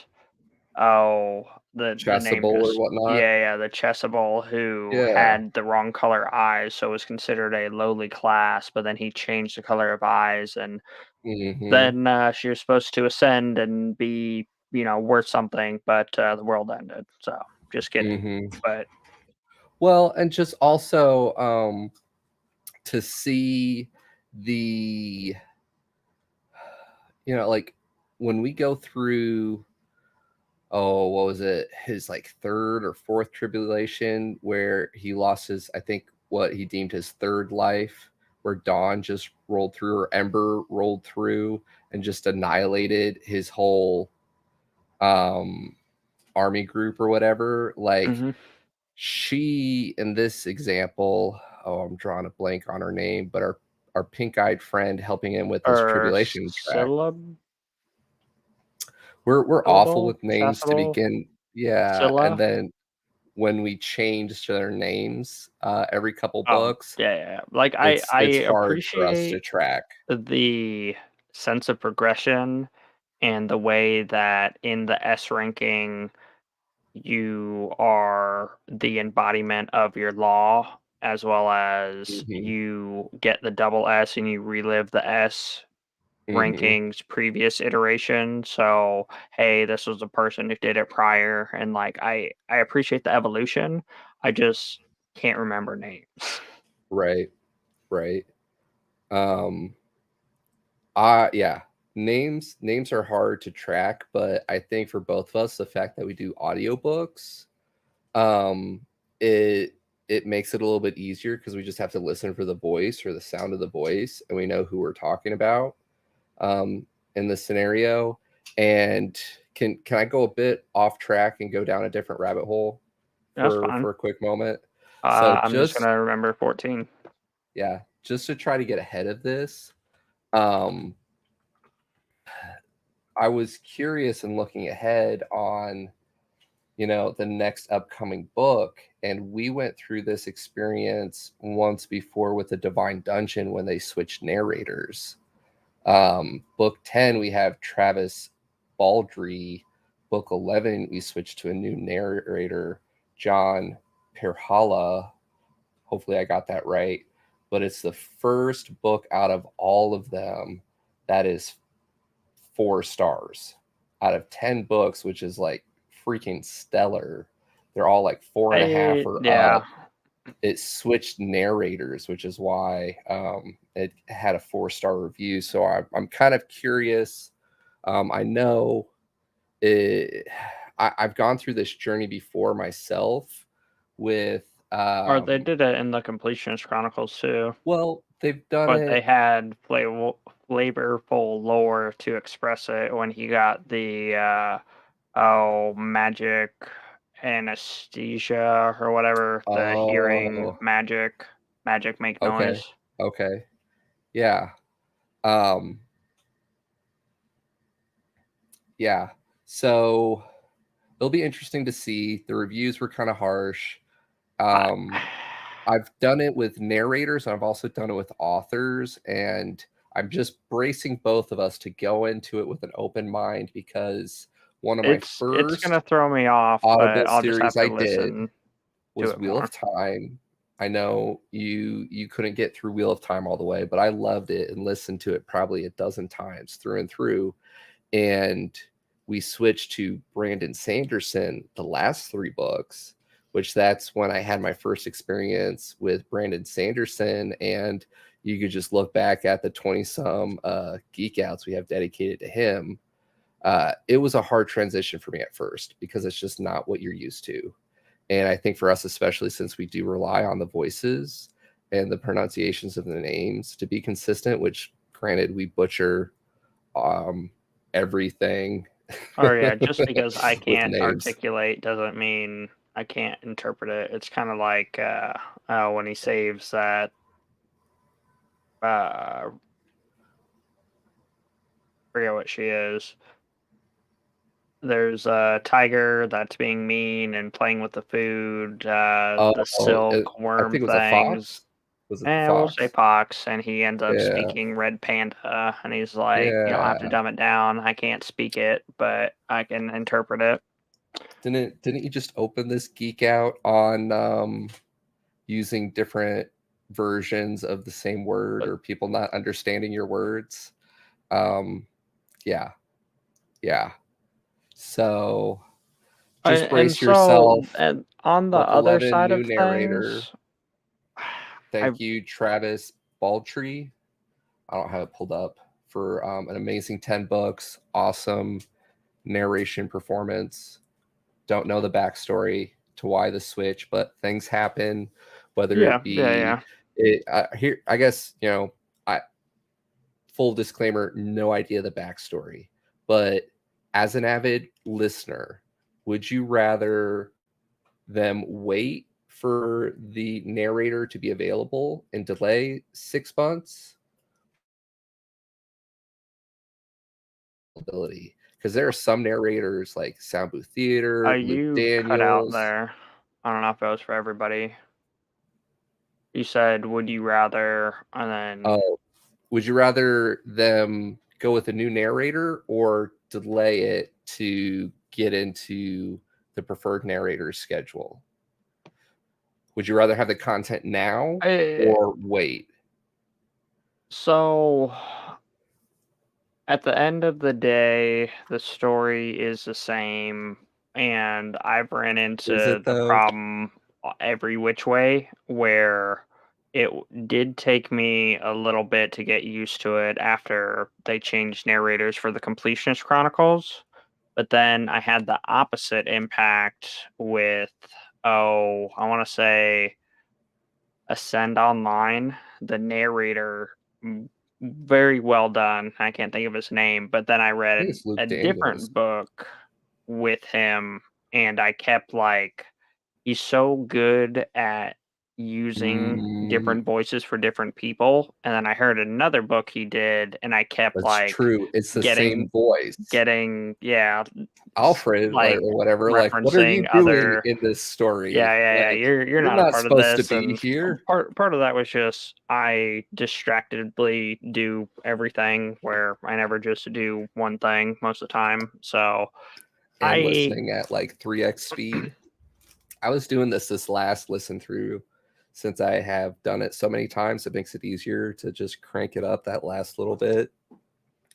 oh, the name chastable or just whatnot. yeah, the Chessable who Yeah. had the wrong color eyes, so was considered a lowly class, but then he changed the color of eyes, and Hmm. then she was supposed to ascend and be, worth something, but the world ended. So just kidding. Hmm. But Well, and just also to see the, like when we go through, oh, what was it? His like third or fourth tribulation where he lost his, I think what he deemed his third life, where Dawn just rolled through, or Ember rolled through and just annihilated his whole um army group or whatever. Like mhm. she, in this example, oh, I'm drawing a blank on her name, but our pink-eyed friend helping him with his Or tribulation track. syllable, We're awful with names to chasuble, begin. Yeah, and Scylla. then when we change their names every couple Oh, books, yeah, yeah, yeah. Like I it's hard for us to appreciate track. the sense of progression and the way that in the S ranking you are the embodiment of your law, as well as Hmm. you get the double S and you relive the S Hmm. rankings previous iteration. So, hey, this was the person who did it prior, and like I appreciate the evolution. I just can't remember names. Right, right. Um, yeah, names are hard to track, but I think for both of us, the fact that we do audiobooks, um, it it makes it a little bit easier because we just have to listen for the voice or the sound of the voice, and we know who we're talking about in the scenario. And can I go a bit off track and go down a different rabbit hole That's for fine. a quick moment? So I'm just just, gonna remember 14. yeah, just to try to get ahead of this, um, I was curious and looking ahead on, the next upcoming book. And we went through this experience once before with the Divine Dungeon when they switched narrators. Book 10, we have Travis Baldry. Book 11, we switched to a new narrator, John Perhala. Hopefully, I got that right. But it's the first book out of all of them that is 4 stars out of 10 books, which is like freaking stellar. They're all like 4.5 or Yeah, up. it switched narrators, which is why it had a 4-star review. So I'm kind of curious. I know I've gone through this journey before myself with Or they did it in the Completionist Chronicles too, well, they've done but they it. had flavorful lore to express it when he got the magic anesthesia or whatever, the hearing Oh, magic make okay. noise. Okay. Yeah. Um yeah. So it'll be interesting to see. The reviews were kind of harsh. I, I've done it with narrators, and I've also done it with authors, and I'm just bracing both of us to go into it with an open mind, because one of my it's gonna first throw me off, Audible but I'll just have series to I did listen to was it Wheel more. of Time. I know you couldn't get through Wheel of Time all the way, but I loved it and listened to it probably a dozen times through and through. And we switched to Brandon Sanderson, the last 3 books, which that's when I had my first experience with Brandon Sanderson. And you could just look back at the 20 some geek outs we have dedicated to him. It was a hard transition for me at first, because it's just not what you're used to. And I think for us, especially since we do rely on the voices and the pronunciations of the names to be consistent, which granted we butcher everything. Oh yeah, just because I with can't names. articulate doesn't mean I can't interpret it. It's kind of like when he saves that forget what she is. There's a tiger that's being mean and playing with the food, the silk I worm think it was a things. fox. Was it the And we'll say fox? pox, and he ends up Yeah. speaking red panda, and he's like, "You don't have to Yeah. dumb it down. I can't speak it, but I can interpret it." Didn't you just open this geek out on using different versions of the same word, But or people not understanding your words? Um, yeah. Yeah. So just and brace so yourself. and on the Buckle other that in, side new of narrator. things, I Thank you, Travis Baldtree. I don't have it pulled up, for an amazing 10 books. Awesome narration performance. Don't know the backstory to why the switch, but things happen, whether yeah it yeah be yeah. it here. I guess, I full disclaimer, no idea the backstory. But as an avid listener, would you rather them wait for the narrator to be available and delay 6 months? Ability, because there are some narrators like Sound Booth Theater, Luke You cut out Daniels. there. I don't know if it was for everybody. You said, "Would you rather?" and then Oh, would you rather them go with a new narrator or delay it to get into the preferred narrator's schedule? Would you rather have the content now I or wait? so at the end of the day, the story is the same, and I've ran Is into it the though? problem every which way where did take me a little bit to get used to it after they changed narrators for the Completionist Chronicles. But then I had the opposite impact with, I want to say Ascend Online, the narrator, very well done. I can't think of his name, but then I I think read it's Luke a Daniels. different book with him, and I kept like, he's so good at using Mm, different voices for different people. And then I heard another book he did, and I kept that's like true. It's the getting same voice. yeah, Alfred, like or whatever, like, what are you referencing doing other. in this story? Yeah, yeah, yeah. Like, You're you're not a not part of supposed to this, be and here. part of that was just I distractedly do everything where I never just do one thing most of the time. So And I listening at like 3x speed. I was doing this last listen through, since I have done it so many times, it makes it easier to just crank it up that last little bit.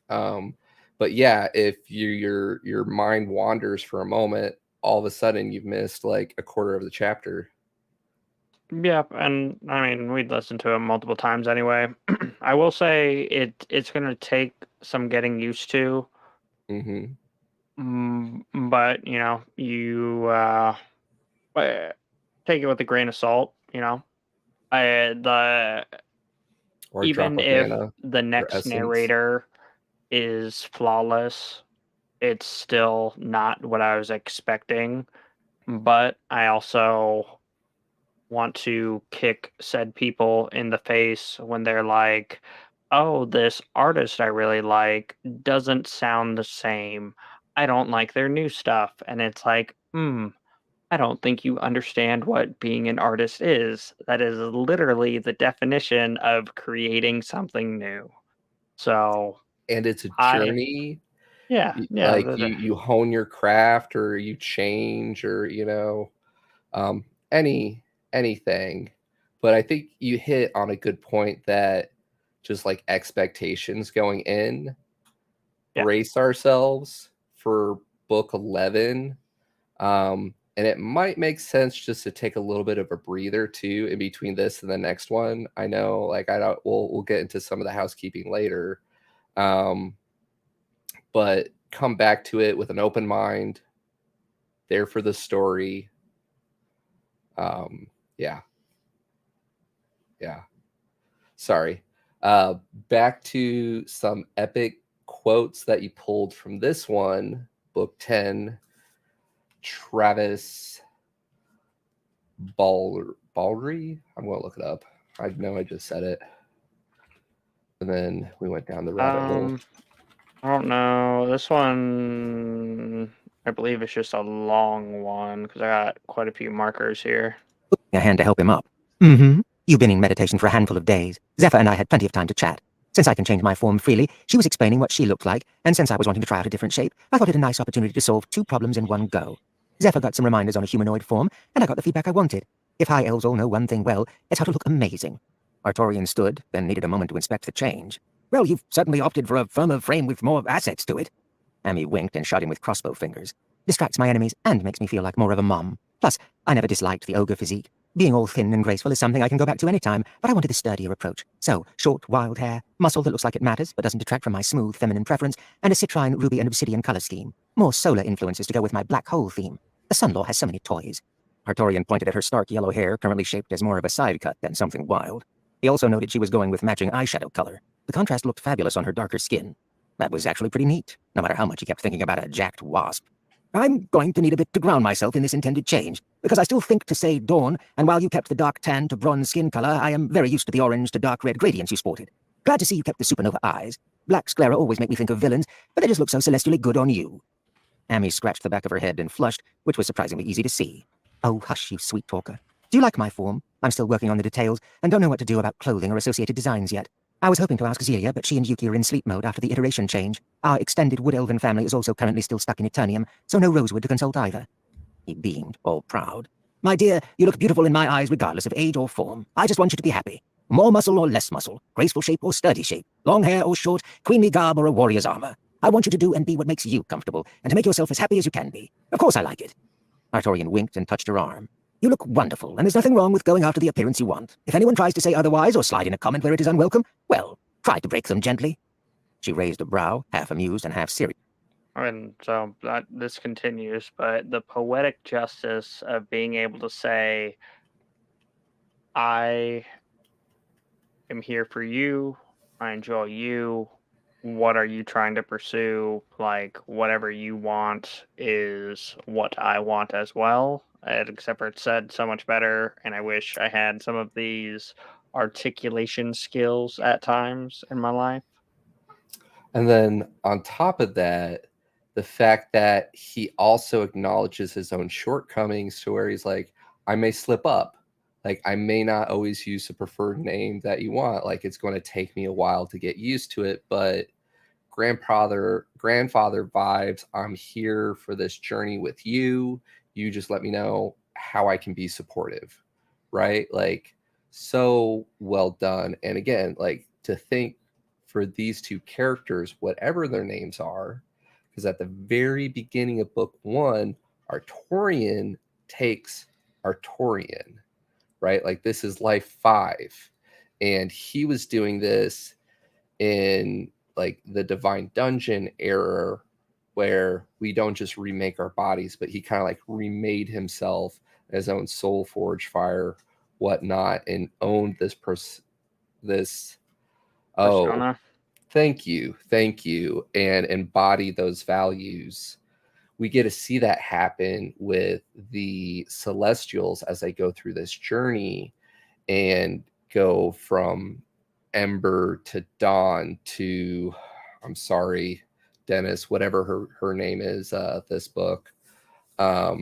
Um, but yeah, if your mind wanders for a moment, all of a sudden you've missed like a quarter of the chapter. Yeah, and I mean, we'd listened to it multiple times anyway. I will say it's gonna take some getting used to, Mm-hmm. but uh, take it with a grain of salt. The Or a drop even of if mana the or next essence. narrator is flawless, it's still not what I was expecting. But I also want to kick said people in the face when they're like, "Oh, this artist I really like doesn't sound the same. I don't like their new stuff." And it's like, I don't think you understand what being an artist is. That is literally the definition of creating something new. So, And it's a I journey. yeah, yeah, Like you hone your craft, or you change, or um, any anything. But I think you hit on a good point that just like expectations going in, yeah. brace ourselves for book 11. And it might make sense just to take a little bit of a breather too in between this and the next one. I know, like, I don't, we'll get into some of the housekeeping later. Um, but come back to it with an open mind, there for the story. Um, yeah, yeah. Sorry. Back to some epic quotes that you pulled from this one, book 10. Travis Baldry. I'm going to look it up. I know I just said it. And then we went down the rabbit hole. I don't know. This one, I believe it's just a long one because I got quite a few markers here. A hand to help him up. Mm-hmm. You've been in meditation for a handful of days. Zephyr and I had plenty of time to chat. Since I can change my form freely, she was explaining what she looked like, and since I was wanting to try out a different shape, I thought it a nice opportunity to solve 2 problems in one go. Zephyr got some reminders on a humanoid form, and I got the feedback I wanted. If high elves all know one thing well, it's how to look amazing. Artorian stood, then needed a moment to inspect the change. Well, you've certainly opted for a firmer frame with more assets to it. Amy winked and shot him with crossbow fingers. Distracts my enemies and makes me feel like more of a mom. Plus, I never disliked the ogre physique. Being all thin and graceful is something I can go back to any time, but I wanted a sturdier approach. So, short, wild hair, muscle that looks like it matters but doesn't detract from my smooth, feminine preference, and a citrine, ruby, and obsidian color scheme. More solar influences to go with my black hole theme. The Sunlaw has so many toys. Artorian pointed at her stark yellow hair, currently shaped as more of a side cut than something wild. He also noted she was going with matching eyeshadow color. The contrast looked fabulous on her darker skin. That was actually pretty neat, no matter how much he kept thinking about a jacked wasp. I'm going to need a bit to ground myself in this intended change, because I still think to say dawn, and while you kept the dark tan to bronze skin color, I am very used to the orange to dark red gradients you sported. Glad to see you kept the supernova eyes. Black sclera always make me think of villains, but they just look so celestially good on you. Amy scratched the back of her head and flushed, which was surprisingly easy to see. Oh, hush, you sweet talker. Do you like my form? I'm still working on the details, and don't know what to do about clothing or associated designs yet. I was hoping to ask Zelia, but she and Yuki are in sleep mode after the iteration change. Our extended Wood Elven family is also currently still stuck in Eternium, so no Rosewood to consult either. He beamed, all proud. My dear, you look beautiful in my eyes regardless of age or form. I just want you to be happy. More muscle or less muscle, graceful shape or sturdy shape, long hair or short, queenly garb or a warrior's armor. I want you to do and be what makes you comfortable, and to make yourself as happy as you can be. Of course I like it. Artorian winked and touched her arm. You look wonderful, and there's nothing wrong with going after the appearance you want. If anyone tries to say otherwise or slide in a comment where it is unwelcome, well, try to break them gently. She raised a brow, half amused and half serious. And so this continues, but the poetic justice of being able to say, I am here for you, I enjoy you, what are you trying to pursue? Like, whatever you want is what I want as well. Except for it's said so much better, and I wish I had some of these articulation skills at times in my life. And then on top of that, the fact that he also acknowledges his own shortcomings, to where he's like, I may slip up. Like, I may not always use the preferred name that you want. Like, it's going to take me a while to get used to it, but grandfather vibes, I'm here for this journey with you. You just let me know how I can be supportive. Right? Like, so well done. And again, like, to think for these 2 characters, whatever their names are, because at the very beginning of book 1, Artorian takes Artorian, right? Like this is life 5. And he was doing this in like the Divine Dungeon era, where we don't just remake our bodies, but he kind of like remade himself, his own soul forge fire, whatnot, and owned this Persona. thank you, and embody those values. We get to see that happen with the Celestials as they go through this journey and go from Ember to Dawn to, I'm sorry, Dennis, whatever her name is, this book. I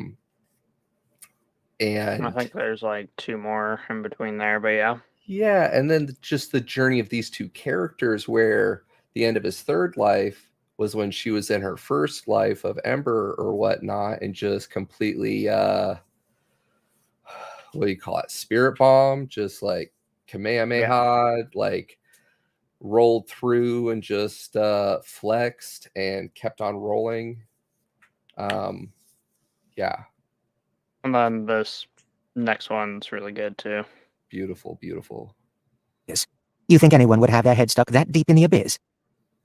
And think there's like 2 more in between there, but yeah. yeah, and then just the journey of these 2 characters, where the end of his 3rd life was when she was in her 1st life of Ember or whatnot, and just completely what do you call it, spirit bomb, just like Kamehameha, like rolled through and just flexed and kept on rolling. Yeah, And then this next one's really good too. beautiful, beautiful. Yes. You think anyone would have their head stuck that deep in the abyss?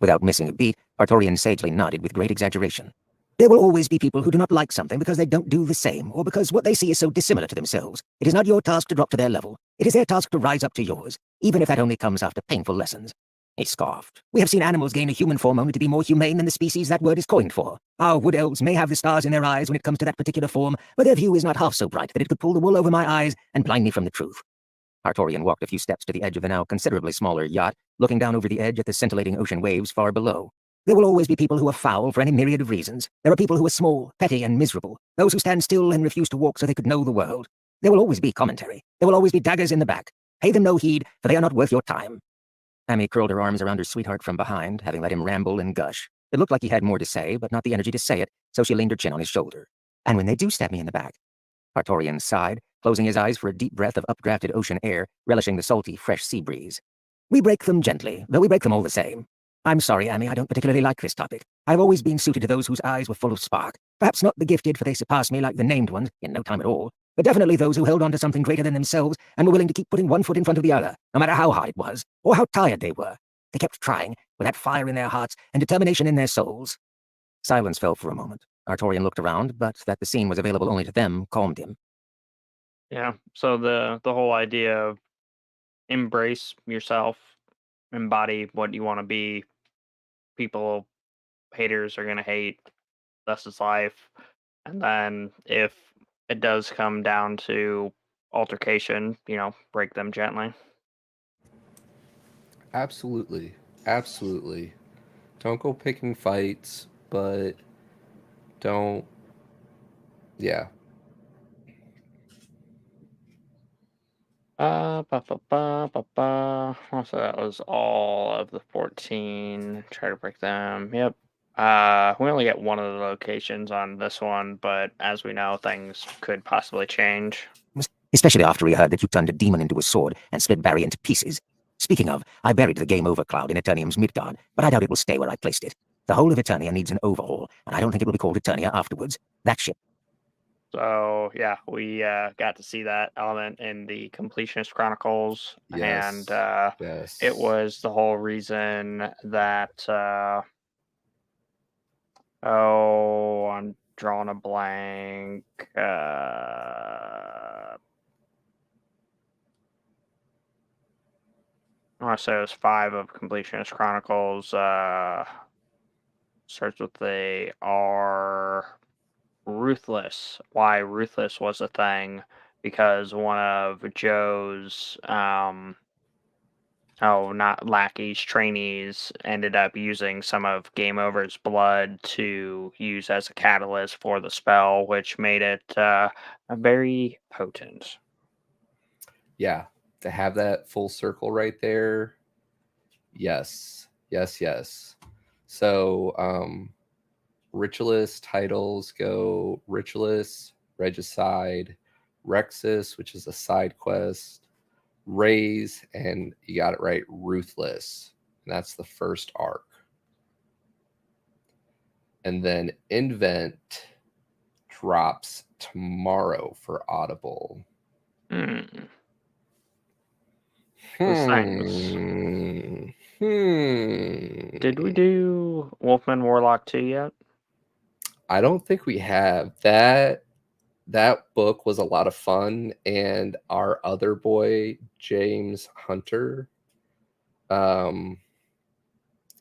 Without missing a beat, Artorian sagely nodded with great exaggeration. There will always be people who do not like something because they don't do the same, or because what they see is so dissimilar to themselves. It is not your task to drop to their level. It is their task to rise up to yours, even if that only comes after painful lessons. He scoffed. We have seen animals gain a human form only to be more humane than the species that word is coined for. Our wood elves may have the stars in their eyes when it comes to that particular form, but their view is not half so bright that it could pull the wool over my eyes and blind me from the truth. Artorian walked a few steps to the edge of the now considerably smaller yacht, looking down over the edge at the scintillating ocean waves far below. There will always be people who are foul for any myriad of reasons. There are people who are small, petty, and miserable, those who stand still and refuse to walk so they could know the world. There will always be commentary. There will always be daggers in the back. Pay them no heed, for they are not worth your time. Amy curled her arms around her sweetheart from behind, having let him ramble and gush. It looked like he had more to say, but not the energy to say it, so she leaned her chin on his shoulder. And when they do stab me in the back? Artorian sighed, closing his eyes for a deep breath of updrafted ocean air, relishing the salty, fresh sea breeze. We break them gently, though we break them all the same. I'm sorry, Amy, I don't particularly like this topic. I've always been suited to those whose eyes were full of spark. Perhaps not the gifted, for they surpass me like the named ones, in no time at all, but definitely those who held on to something greater than themselves and were willing to keep putting one foot in front of the other, no matter how hard it was, or how tired they were. They kept trying, with that fire in their hearts and determination in their souls. Silence fell for a moment. Artorian looked around, but that the scene was available only to them calmed him. Yeah. So the whole idea of embrace yourself, embody what you want to be. People, haters are gonna hate. That's his life. And then if it does come down to altercation, break them gently. Absolutely, absolutely. Don't go picking fights, but don't. Yeah, Ba, ba, ba, ba, ba. So that was all of the 14. Try to break them. Yep. We only get one of the locations on this one, but as we know, things could possibly change. Especially after he heard that you turned a demon into a sword and split Barry into pieces. Speaking of, I buried the Game Over cloud in Eternium's Midgard, but I doubt it will stay where I placed it. The whole of Eternia needs an overhaul, and I don't think it will be called Eternia afterwards. That ship. So yeah, we got to see that element in the Completionist Chronicles, and yes, it yes. was the whole reason that I'm drawing a blank. I want to say it was 5 of Completionist Chronicles. Starts with the R. Ruthless. Why Ruthless was a thing? Because one of Joe's not lackeys, trainees ended up using some of Game Over's blood to use as a catalyst for the spell, which made it very potent. Yeah, to have that full circle right there. Yes, yes, yes. So, Ritualist titles go Ritualist, Regicide, Rexus, which is a side quest, Raise, and you got it right, Ruthless. And that's the first arc. And then Invent drops tomorrow for Audible. Mm. Those things. Did we do Wolfman Warlock 2 yet? I don't think we have. That book was a lot of fun, and our other boy, James Hunter,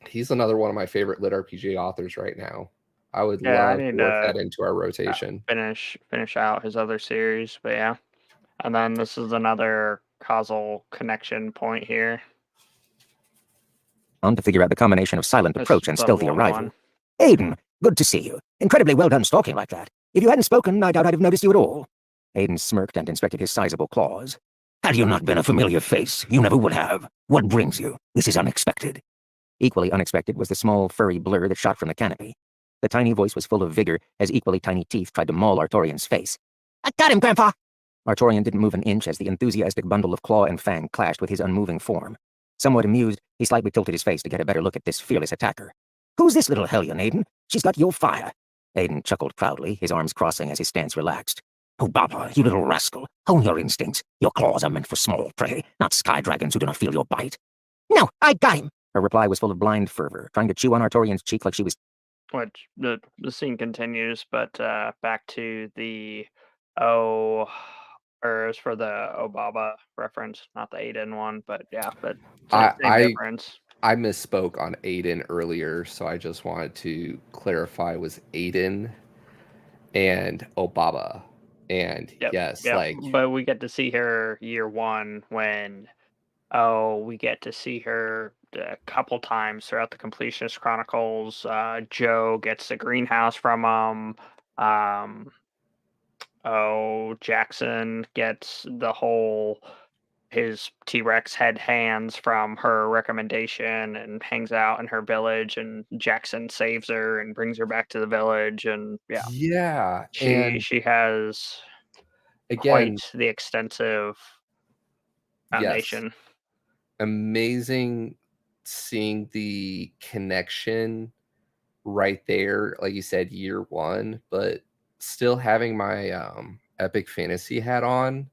he's another one of my favorite lit RPG authors right now. I would Yeah, I love to need work to that into our rotation. finish out his other series, but yeah. And then this is another causal connection point here. On to figure out the combination of silent It's approach and the stealthy one arrival. one. Aiden, good to see you. Incredibly well done stalking like that. If you hadn't spoken, I doubt I'd have noticed you at all. Aiden smirked and inspected his sizable claws. Had you not been a familiar face, you never would have. What brings you? This is unexpected. Equally unexpected was the small, furry blur that shot from the canopy. The tiny voice was full of vigor as equally tiny teeth tried to maul Artorian's face. I got him, Grandpa! Artorian didn't move an inch as the enthusiastic bundle of claw and fang clashed with his unmoving form. Somewhat amused, he slightly tilted his face to get a better look at this fearless attacker. Who's this little hellion, Aiden? She's got your fire. Aiden chuckled proudly, his arms crossing as his stance relaxed. Oh, Baba, you little rascal. Hone your instincts. Your claws are meant for small prey, not sky dragons who do not feel your bite. No, I got him. Her reply was full of blind fervor, trying to chew on Artorian's cheek like she was... Which the scene continues, but back to the or as for the Obaba reference, not the Aiden one, but yeah, but same difference. I misspoke on Aiden earlier, so I just wanted to clarify it was Aiden and Obaba. And Yep, yes, yep. like But we get to see her year one when we get to see her a couple times throughout the Completionist Chronicles. Joe gets the greenhouse from him. Jackson gets the whole his T-Rex head hands from her recommendation and hangs out in her village, and Jackson saves her and brings her back to the village, and yeah, yeah, and she has again, quite the extensive yes, foundation. amazing seeing the connection right there, like you said, year one, but still having my epic fantasy hat on.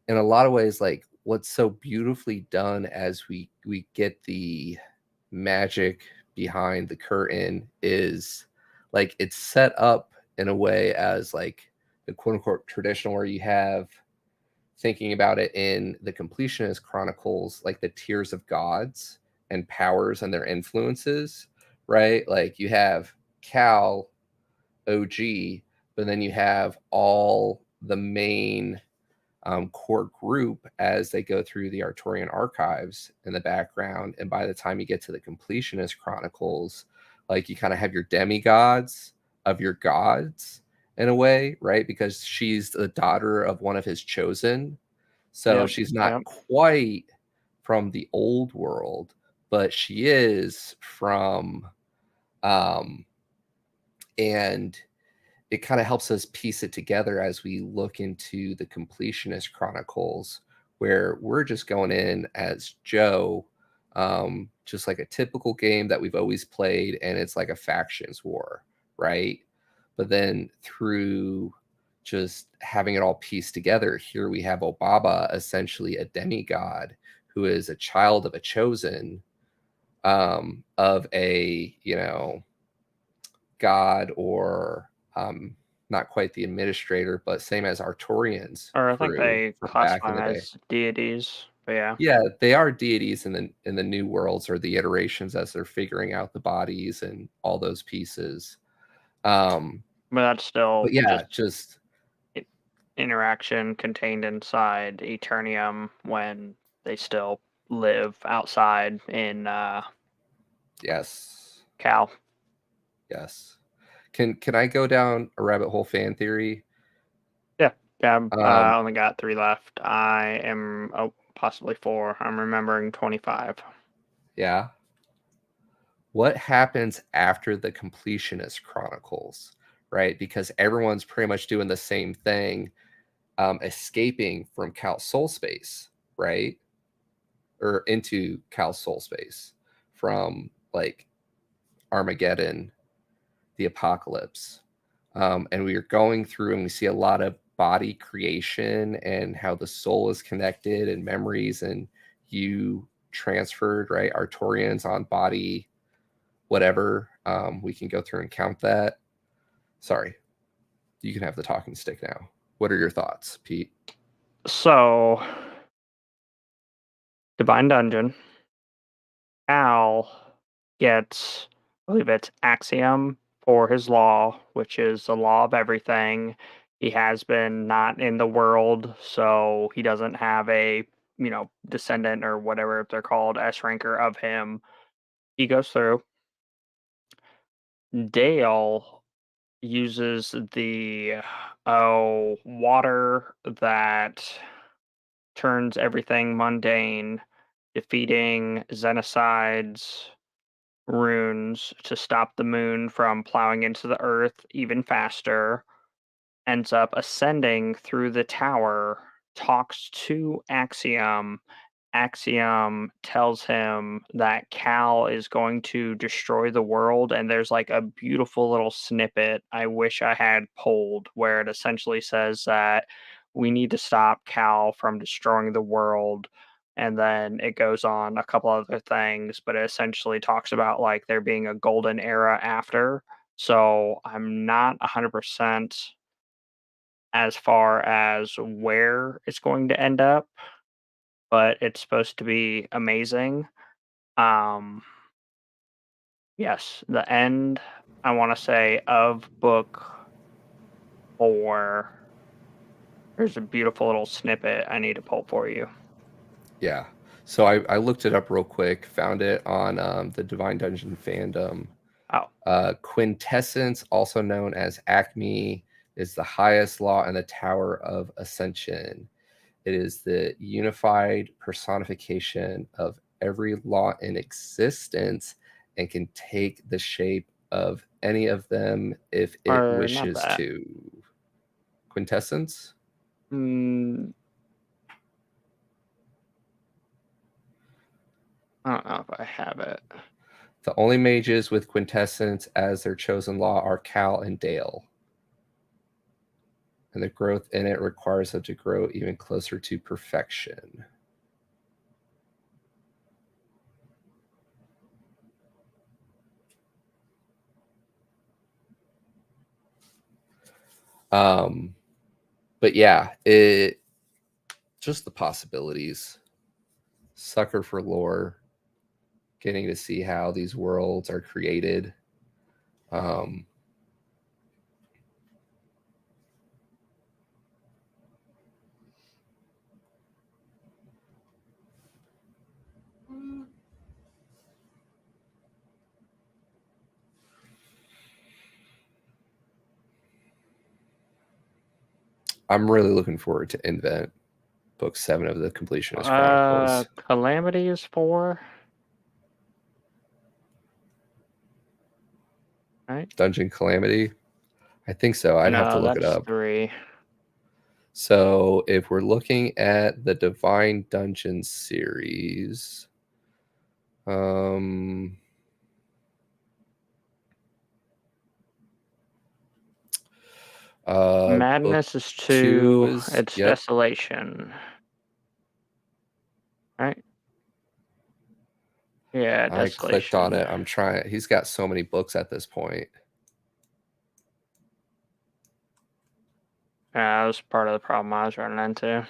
In a lot of ways, like what's so beautifully done as we get the magic behind the curtain is like it's set up in a way as like the quote unquote traditional where you have thinking about it in the completionist chronicles, like the tiers of gods and powers and their influences, right? Like you have Cal, OG, but then you have all the main core group as they go through the Artorian archives in the background. And by the time you get to the completionist chronicles, like you kind of have your demigods of your gods in a way, right? Because she's the daughter of one of his chosen. So Yep, she's not yep. quite from the old world, but she is from and it kind of helps us piece it together as we look into the completionist chronicles, where we're just going in as Joe, just like a typical game that we've always played, and it's like a factions war, right? But then through just having it all pieced together, here we have Obaba, essentially a demigod who is a child of a chosen, of a god, or not quite the administrator, but same as Artorians Or I think crew they from back classify in the them day. as deities. But yeah, Yeah, they are deities in the new worlds, or the iterations as they're figuring out the bodies and all those pieces. Um, but that's still but yeah, just just interaction contained inside Eternium when they still live outside in yes, Cal. yes. Can I go down a rabbit hole fan theory? Yeah, yeah. Um, I only got 3 left. I am possibly 4. I'm remembering 25. yeah. What happens after the completionist chronicles, right? Because everyone's pretty much doing the same thing, escaping from Cal's soul space, right? Or into Cal's soul space from like Armageddon, the apocalypse. And we are going through and we see a lot of body creation and how the soul is connected and memories. And you transferred, right? Artorians on body, whatever. We can go through and count that. Sorry, you can have the talking stick now. What are your thoughts, Pete? So, Divine Dungeon. Al gets, I believe it's Axiom for his law, which is the law of everything. He has been not in the world, so he doesn't have a, descendant or whatever they're called, S ranker of him. He goes through. Dale uses the water that turns everything mundane, defeating Xenocide's runes to stop the moon from plowing into the earth even faster, ends up ascending through the tower, talks to Axiom. Axiom tells him that Cal is going to destroy the world, and there's like a beautiful little snippet I wish I had pulled where it essentially says that we need to stop Cal from destroying the world. And then it goes on a couple other things, but it essentially talks about like there being a golden era after. So I'm not 100% as far as where it's going to end up, but it's supposed to be amazing. Um, yes, the end, I want to say, of book 4. There's a beautiful little snippet I need to pull for you. Yeah. So I looked it up real quick, found it on the Divine Dungeon fandom. Oh. Quintessence, also known as Acme, is the highest law in the Tower of Ascension. It is the unified personification of every law in existence and can take the shape of any of them if it Or not wishes that. to. Quintessence? I don't know if I have it. The only mages with Quintessence as their chosen law are Cal and Dale. And the growth in it requires them to grow even closer to perfection. But yeah, it just the possibilities. Sucker for lore. Getting to see how these worlds are created. I'm really looking forward to Invent, book 7 of the Completionist Chronicles. Calamity is 4. Right? Dungeon Calamity? I think so. I'd have to look it that's up. 3. So if we're looking at the Divine Dungeon series, Madness is 2. It's Desolation. Right? Yeah, I Desolation. clicked on it. I'm trying. He's got so many books at this point. Yeah, that was part of the problem I was running into.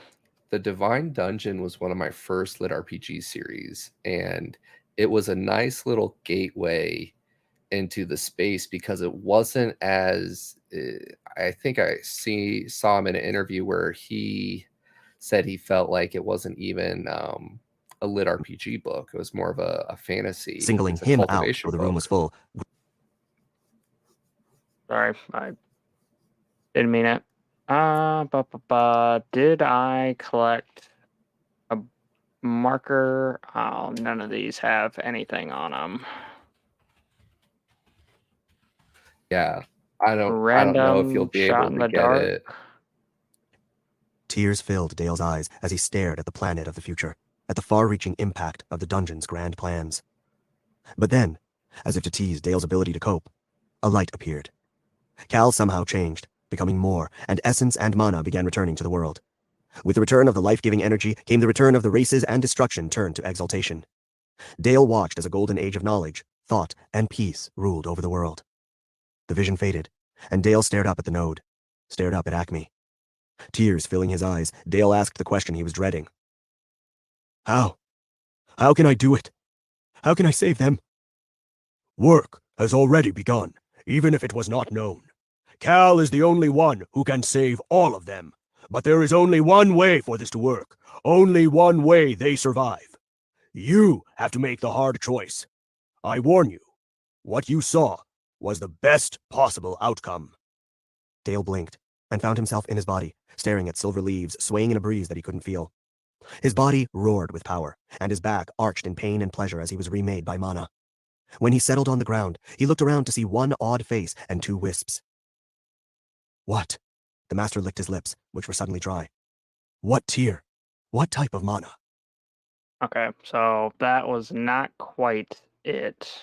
The Divine Dungeon was one of my first LITRPG series, and it was a nice little gateway into the space because it wasn't as I think I saw him in an interview where he said he felt like it wasn't even a lit RPG book. It was more of a fantasy. Singling him out, for the room was full. Sorry, I didn't mean it. Did I collect a marker? Oh, none of these have anything on them. Yeah, I don't know if you'll be able to get it. Tears filled Dale's eyes as he stared at the planet of the future, at the far-reaching impact of the dungeon's grand plans. But then, as if to tease Dale's ability to cope, a light appeared. Cal somehow changed, becoming more, and essence and mana began returning to the world. With the return of the life-giving energy came the return of the races and destruction turned to exaltation. Dale watched as a golden age of knowledge, thought, and peace ruled over the world. The vision faded, and Dale stared up at the node, stared up at Acme. Tears filling his eyes, Dale asked the question he was dreading. How? How can I do it? How can I save them? Work has already begun, even if it was not known. Cal is the only one who can save all of them. But there is only one way for this to work. Only one way they survive. You have to make the hard choice. I warn you, what you saw was the best possible outcome. Dale blinked and found himself in his body, staring at silver leaves swaying in a breeze that he couldn't feel. His body roared with power, and his back arched in pain and pleasure as he was remade by mana. When he settled on the ground, he looked around to see one odd face and two wisps. What? The master licked his lips, which were suddenly dry. What tier? What type of mana? Okay, so that was not quite it.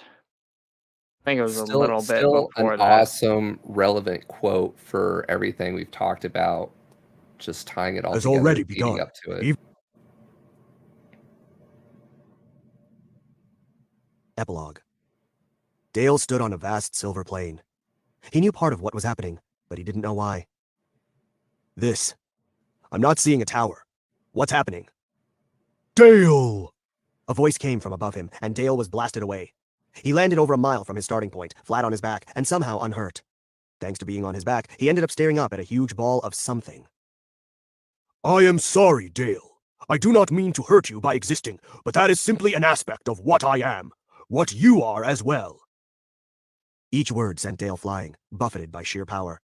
I think it was a Still, little bit still an before that. awesome, relevant quote for everything we've talked about. Just tying it all Has together, already leading begun. up to it. Epilogue. Dale stood on a vast silver plain. He knew part of what was happening, but he didn't know why. I'm not seeing a tower. What's happening? Dale! A voice came from above him, and Dale was blasted away. He landed over a mile from his starting point, flat on his back, and somehow unhurt. Thanks to being on his back, he ended up staring up at a huge ball of something. I am sorry, Dale. I do not mean to hurt you by existing, but that is simply an aspect of what I am. What you are as well. Each word sent Dale flying, buffeted by sheer power.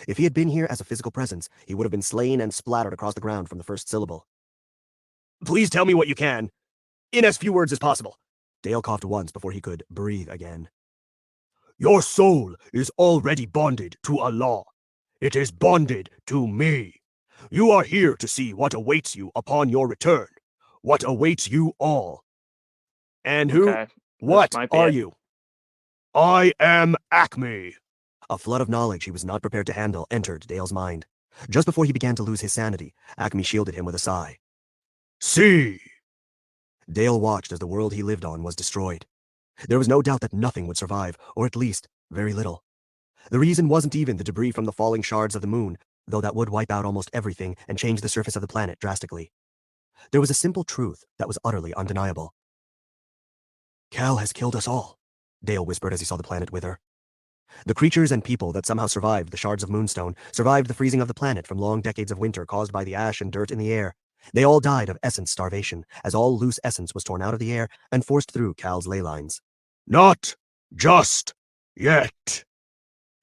If he had been here as a physical presence, he would have been slain and splattered across the ground from the first syllable. Please tell me what you can. In as few words as possible. Dale coughed once before he could breathe again. Your soul is already bonded to a law. It is bonded to me. You are here to see what awaits you upon your return. What awaits you all. And who? Okay, What might be are it. you? I am Acme. A flood of knowledge he was not prepared to handle entered Dale's mind. Just before he began to lose his sanity, Acme shielded him with a sigh. See! Dale watched as the world he lived on was destroyed. There was no doubt that nothing would survive, or at least, very little. The reason wasn't even the debris from the falling shards of the moon, though that would wipe out almost everything and change the surface of the planet drastically. There was a simple truth that was utterly undeniable. Cal has killed us all, Dale whispered as he saw the planet wither. The creatures and people that somehow survived the shards of moonstone survived the freezing of the planet from long decades of winter caused by the ash and dirt in the air. They all died of essence starvation, as all loose essence was torn out of the air and forced through Cal's ley lines. Not just yet.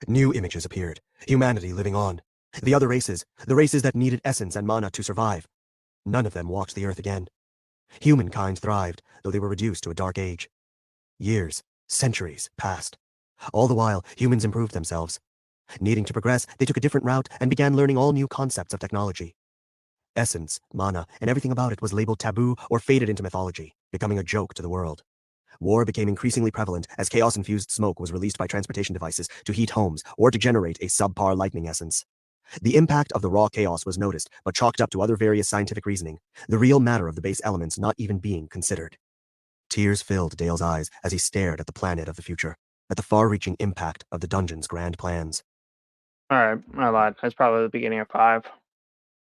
New images appeared, humanity living on. The other races, the races that needed essence and mana to survive. None of them walked the earth again. Humankind thrived, though they were reduced to a dark age. Years, centuries passed. All the while, humans improved themselves. Needing to progress, they took a different route and began learning all new concepts of technology. Essence, mana, and everything about it was labeled taboo or faded into mythology, becoming a joke to the world. War became increasingly prevalent as chaos-infused smoke was released by transportation devices to heat homes or to generate a subpar lightning essence. The impact of the raw chaos was noticed, but chalked up to other various scientific reasoning, the real matter of the base elements not even being considered. Tears filled Dale's eyes as he stared at the planet of the future, at the far-reaching impact of the dungeon's grand plans. Alright, I lied. That's probably the beginning of 5.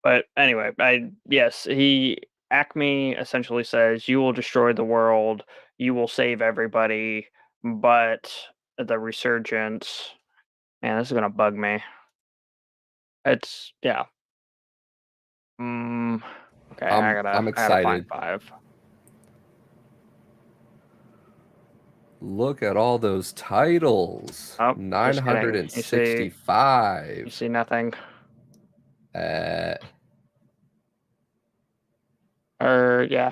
But anyway, Acme essentially says, you will destroy the world, you will save everybody, but the resurgence, man, this is gonna bug me. It's, yeah. Okay, I I'm gotta find excited. 5. Look at all those titles. Oh, just kidding. You 965. see nothing. Yeah,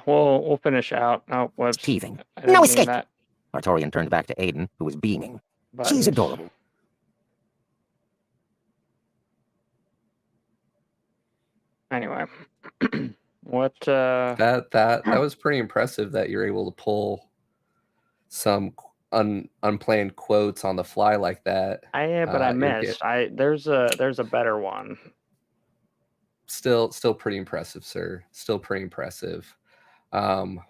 we'll finish out. Oh, whoops. Teething. I didn't No mean escape. that. Artorian turned back to Aiden, who was beaming. She's Buttons. adorable. Anyway, what? That was pretty impressive that you're able to pull some unplanned quotes on the fly like that. But I You're missed. There's a better one. Still pretty impressive, sir. Still pretty impressive.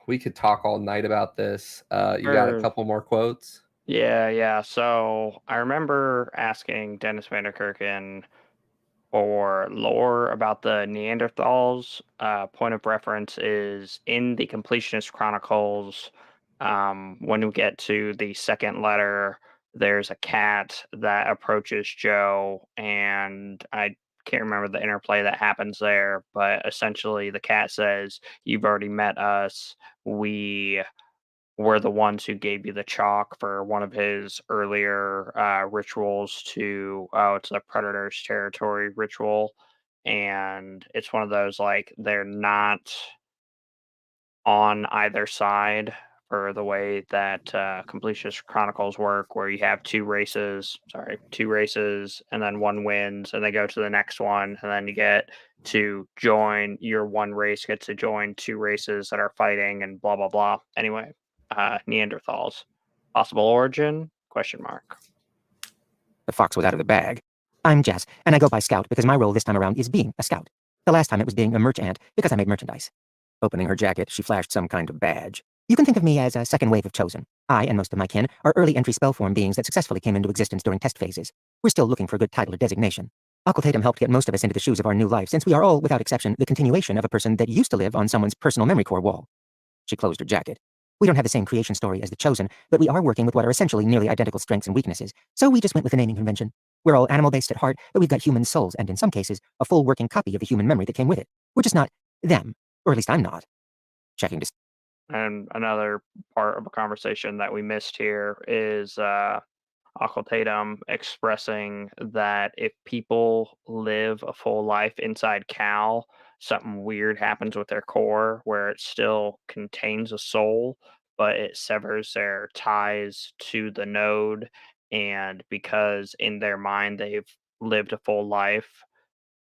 We could talk all night about this. You got a couple more quotes? Yeah. So I remember asking Dennis Vanderkerken for lore about the Neanderthals. Point of reference is in the Completionist Chronicles. When we get to the second letter, there's a cat that approaches Joe, and I can't remember the interplay that happens there, but essentially the cat says, "You've already met us. We were the ones who gave you the chalk for one of his earlier rituals to, oh, it's a predator's territory ritual." And it's one of those, like, they're not on either side for the way that Completionist Chronicles work, where you have two races, and then one wins, and they go to the next one, and then you get to join your one race gets to join two races that are fighting, and blah blah blah. Anyway, Neanderthals, possible origin? Question mark. The fox was out of the bag. I'm Jess, and I go by Scout because my role this time around is being a scout. The last time it was being a merch ant because I made merchandise. Opening her jacket, she flashed some kind of badge. You can think of me as a second wave of Chosen. I and most of my kin are early entry spellform beings that successfully came into existence during test phases. We're still looking for a good title or designation. Occultatum helped get most of us into the shoes of our new life, since we are all, without exception, the continuation of a person that used to live on someone's personal memory core wall. She closed her jacket. We don't have the same creation story as the Chosen, but we are working with what are essentially nearly identical strengths and weaknesses, so we just went with the naming convention. We're all animal-based at heart, but we've got human souls, and in some cases, a full working copy of the human memory that came with it. We're just not them. Or at least I'm not. Checking to... And another part of a conversation that we missed here is Occultatum expressing that if people live a full life inside Cal, something weird happens with their core where it still contains a soul, but it severs their ties to the node. And because in their mind they've lived a full life,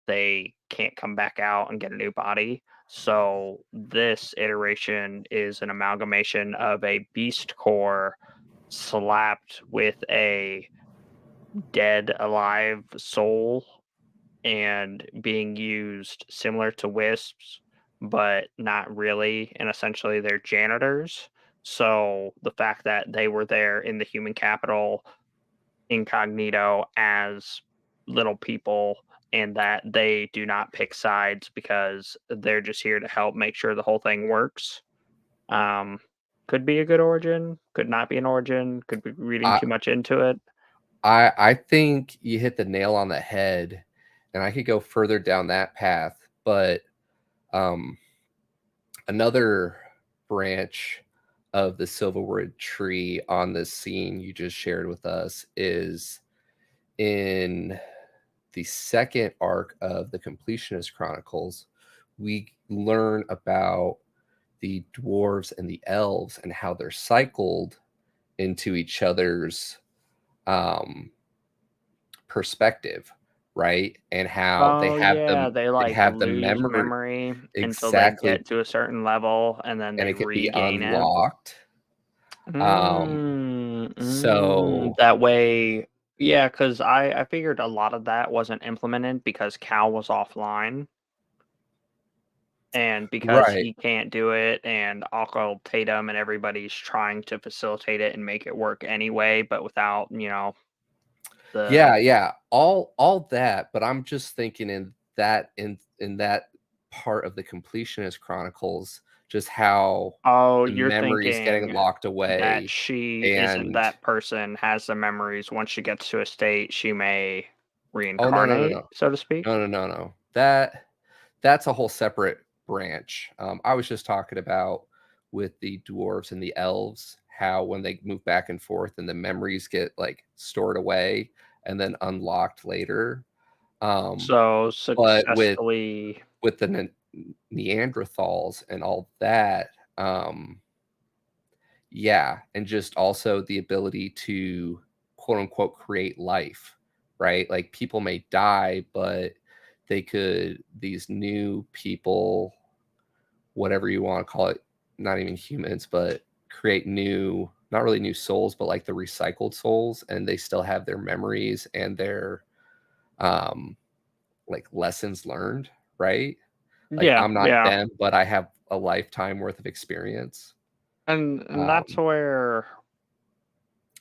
they can't come back out and get a new body. So this iteration is an amalgamation of a beast core slapped with a dead alive soul and being used similar to wisps, but not really. And essentially, they're janitors. So the fact that they were there in the human capital incognito as little people, and that they do not pick sides because they're just here to help make sure the whole thing works. Um, could be a good origin, could not be an origin, could be reading I too much into it. I think you hit the nail on the head, and I could go further down that path, but another branch of the Silverwood tree on this scene you just shared with us is in the second arc of the Completionist Chronicles. We learn about the dwarves and the elves and how they're cycled into each other's perspective, right? And how Oh yeah, they they like have the lose memory memory until they exactly, get to a certain level and then and they it could be regain it. unlocked. So That way, yeah, because I figured a lot of that wasn't implemented because Cal was offline. And because right. he can't do it, and Akal Tatum and everybody's trying to facilitate it and make it work anyway, but without, the Yeah, all that, but I'm just thinking in that part of the Completionist Chronicles, just how oh, the you're memories getting thinking locked that away. she isn't And that person, has the memories. Once she gets to a state, she may oh, reincarnate, so to speak. no, that's a whole separate branch. I was just talking about with the dwarves and the elves, how when they move back and forth and the memories get like stored away and then unlocked later. So But successfully. with the Neanderthals and all that, yeah, and just also the ability to quote unquote create life, right? Like people may die, but these new people, whatever you want to call it, not even humans, but create new, not really new souls, but like the recycled souls, and they still have their memories and their like lessons learned, right? Like, Yeah, I'm not yeah. them, but I have a lifetime worth of experience. And that's where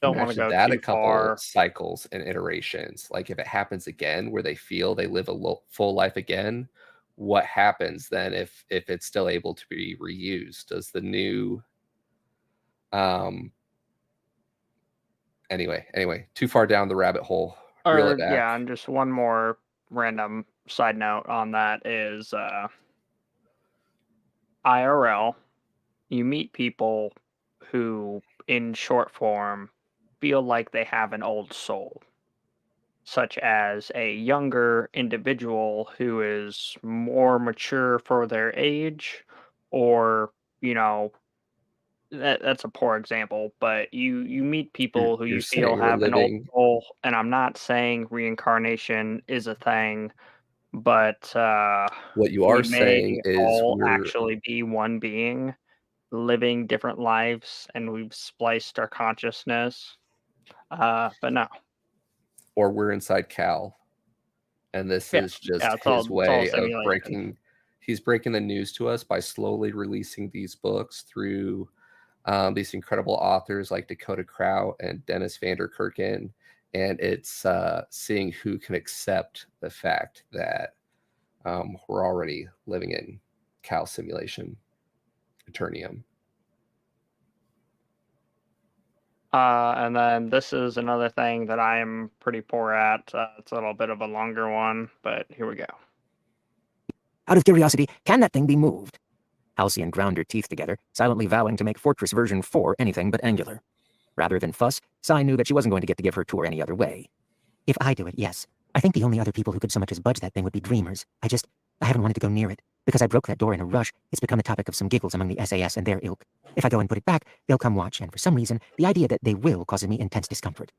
don't want to Imagine go that a too couple far. cycles and iterations. Like, if it happens again, where they feel they live a full life again, what happens then if it's still able to be reused? Does the new anyway, too far down the rabbit hole. Reel it Or back. yeah, and just one more random side note on that is IRL. You meet people who, in short form, feel like they have an old soul, such as a younger individual who is more mature for their age, or you know, that's a poor example, but you meet people who You're you feel saying we're have an old living soul, and I'm not saying reincarnation is a thing, but what you we are may saying is all we're actually be one being living different lives, and we've spliced our consciousness. But no, we're inside Cal, and this yeah, is just yeah, his it's all way of simulation. breaking. He's breaking the news to us by slowly releasing these books through these incredible authors like Dakota Krout and Dennis Vanderkerken, and it's seeing who can accept the fact that we're already living in Cal simulation, Eternium. And then this is another thing that I am pretty poor at. It's a little bit of a longer one, but here we go. Out of curiosity, can that thing be moved? Halcyon ground her teeth together, silently vowing to make Fortress version 4 anything but angular. Rather than fuss, Sai knew that she wasn't going to get to give her tour any other way. If I do it, yes. I think the only other people who could so much as budge that thing would be dreamers. I haven't wanted to go near it. Because I broke that door in a rush, it's become the topic of some giggles among the SAS and their ilk. If I go and put it back, they'll come watch, and for some reason, the idea that they will causes me intense discomfort.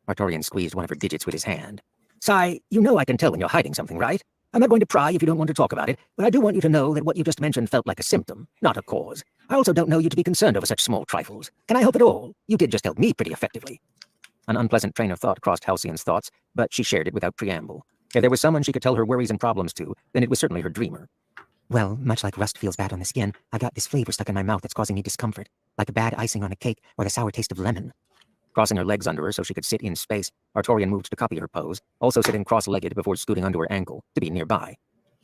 Artorian squeezed one of her digits with his hand. Sai, you know I can tell when you're hiding something, right? I'm not going to pry if you don't want to talk about it, but I do want you to know that what you just mentioned felt like a symptom, not a cause. I also don't know you to be concerned over such small trifles. Can I help at all? You did just help me pretty effectively. An unpleasant train of thought crossed Halcyon's thoughts, but she shared it without preamble. If there was someone she could tell her worries and problems to, then it was certainly her dreamer. Well, much like rust feels bad on the skin, I got this flavor stuck in my mouth that's causing me discomfort, like a bad icing on a cake or the sour taste of lemon. Crossing her legs under her so she could sit in space, Artorian moved to copy her pose, also sitting cross-legged before scooting onto her ankle, to be nearby.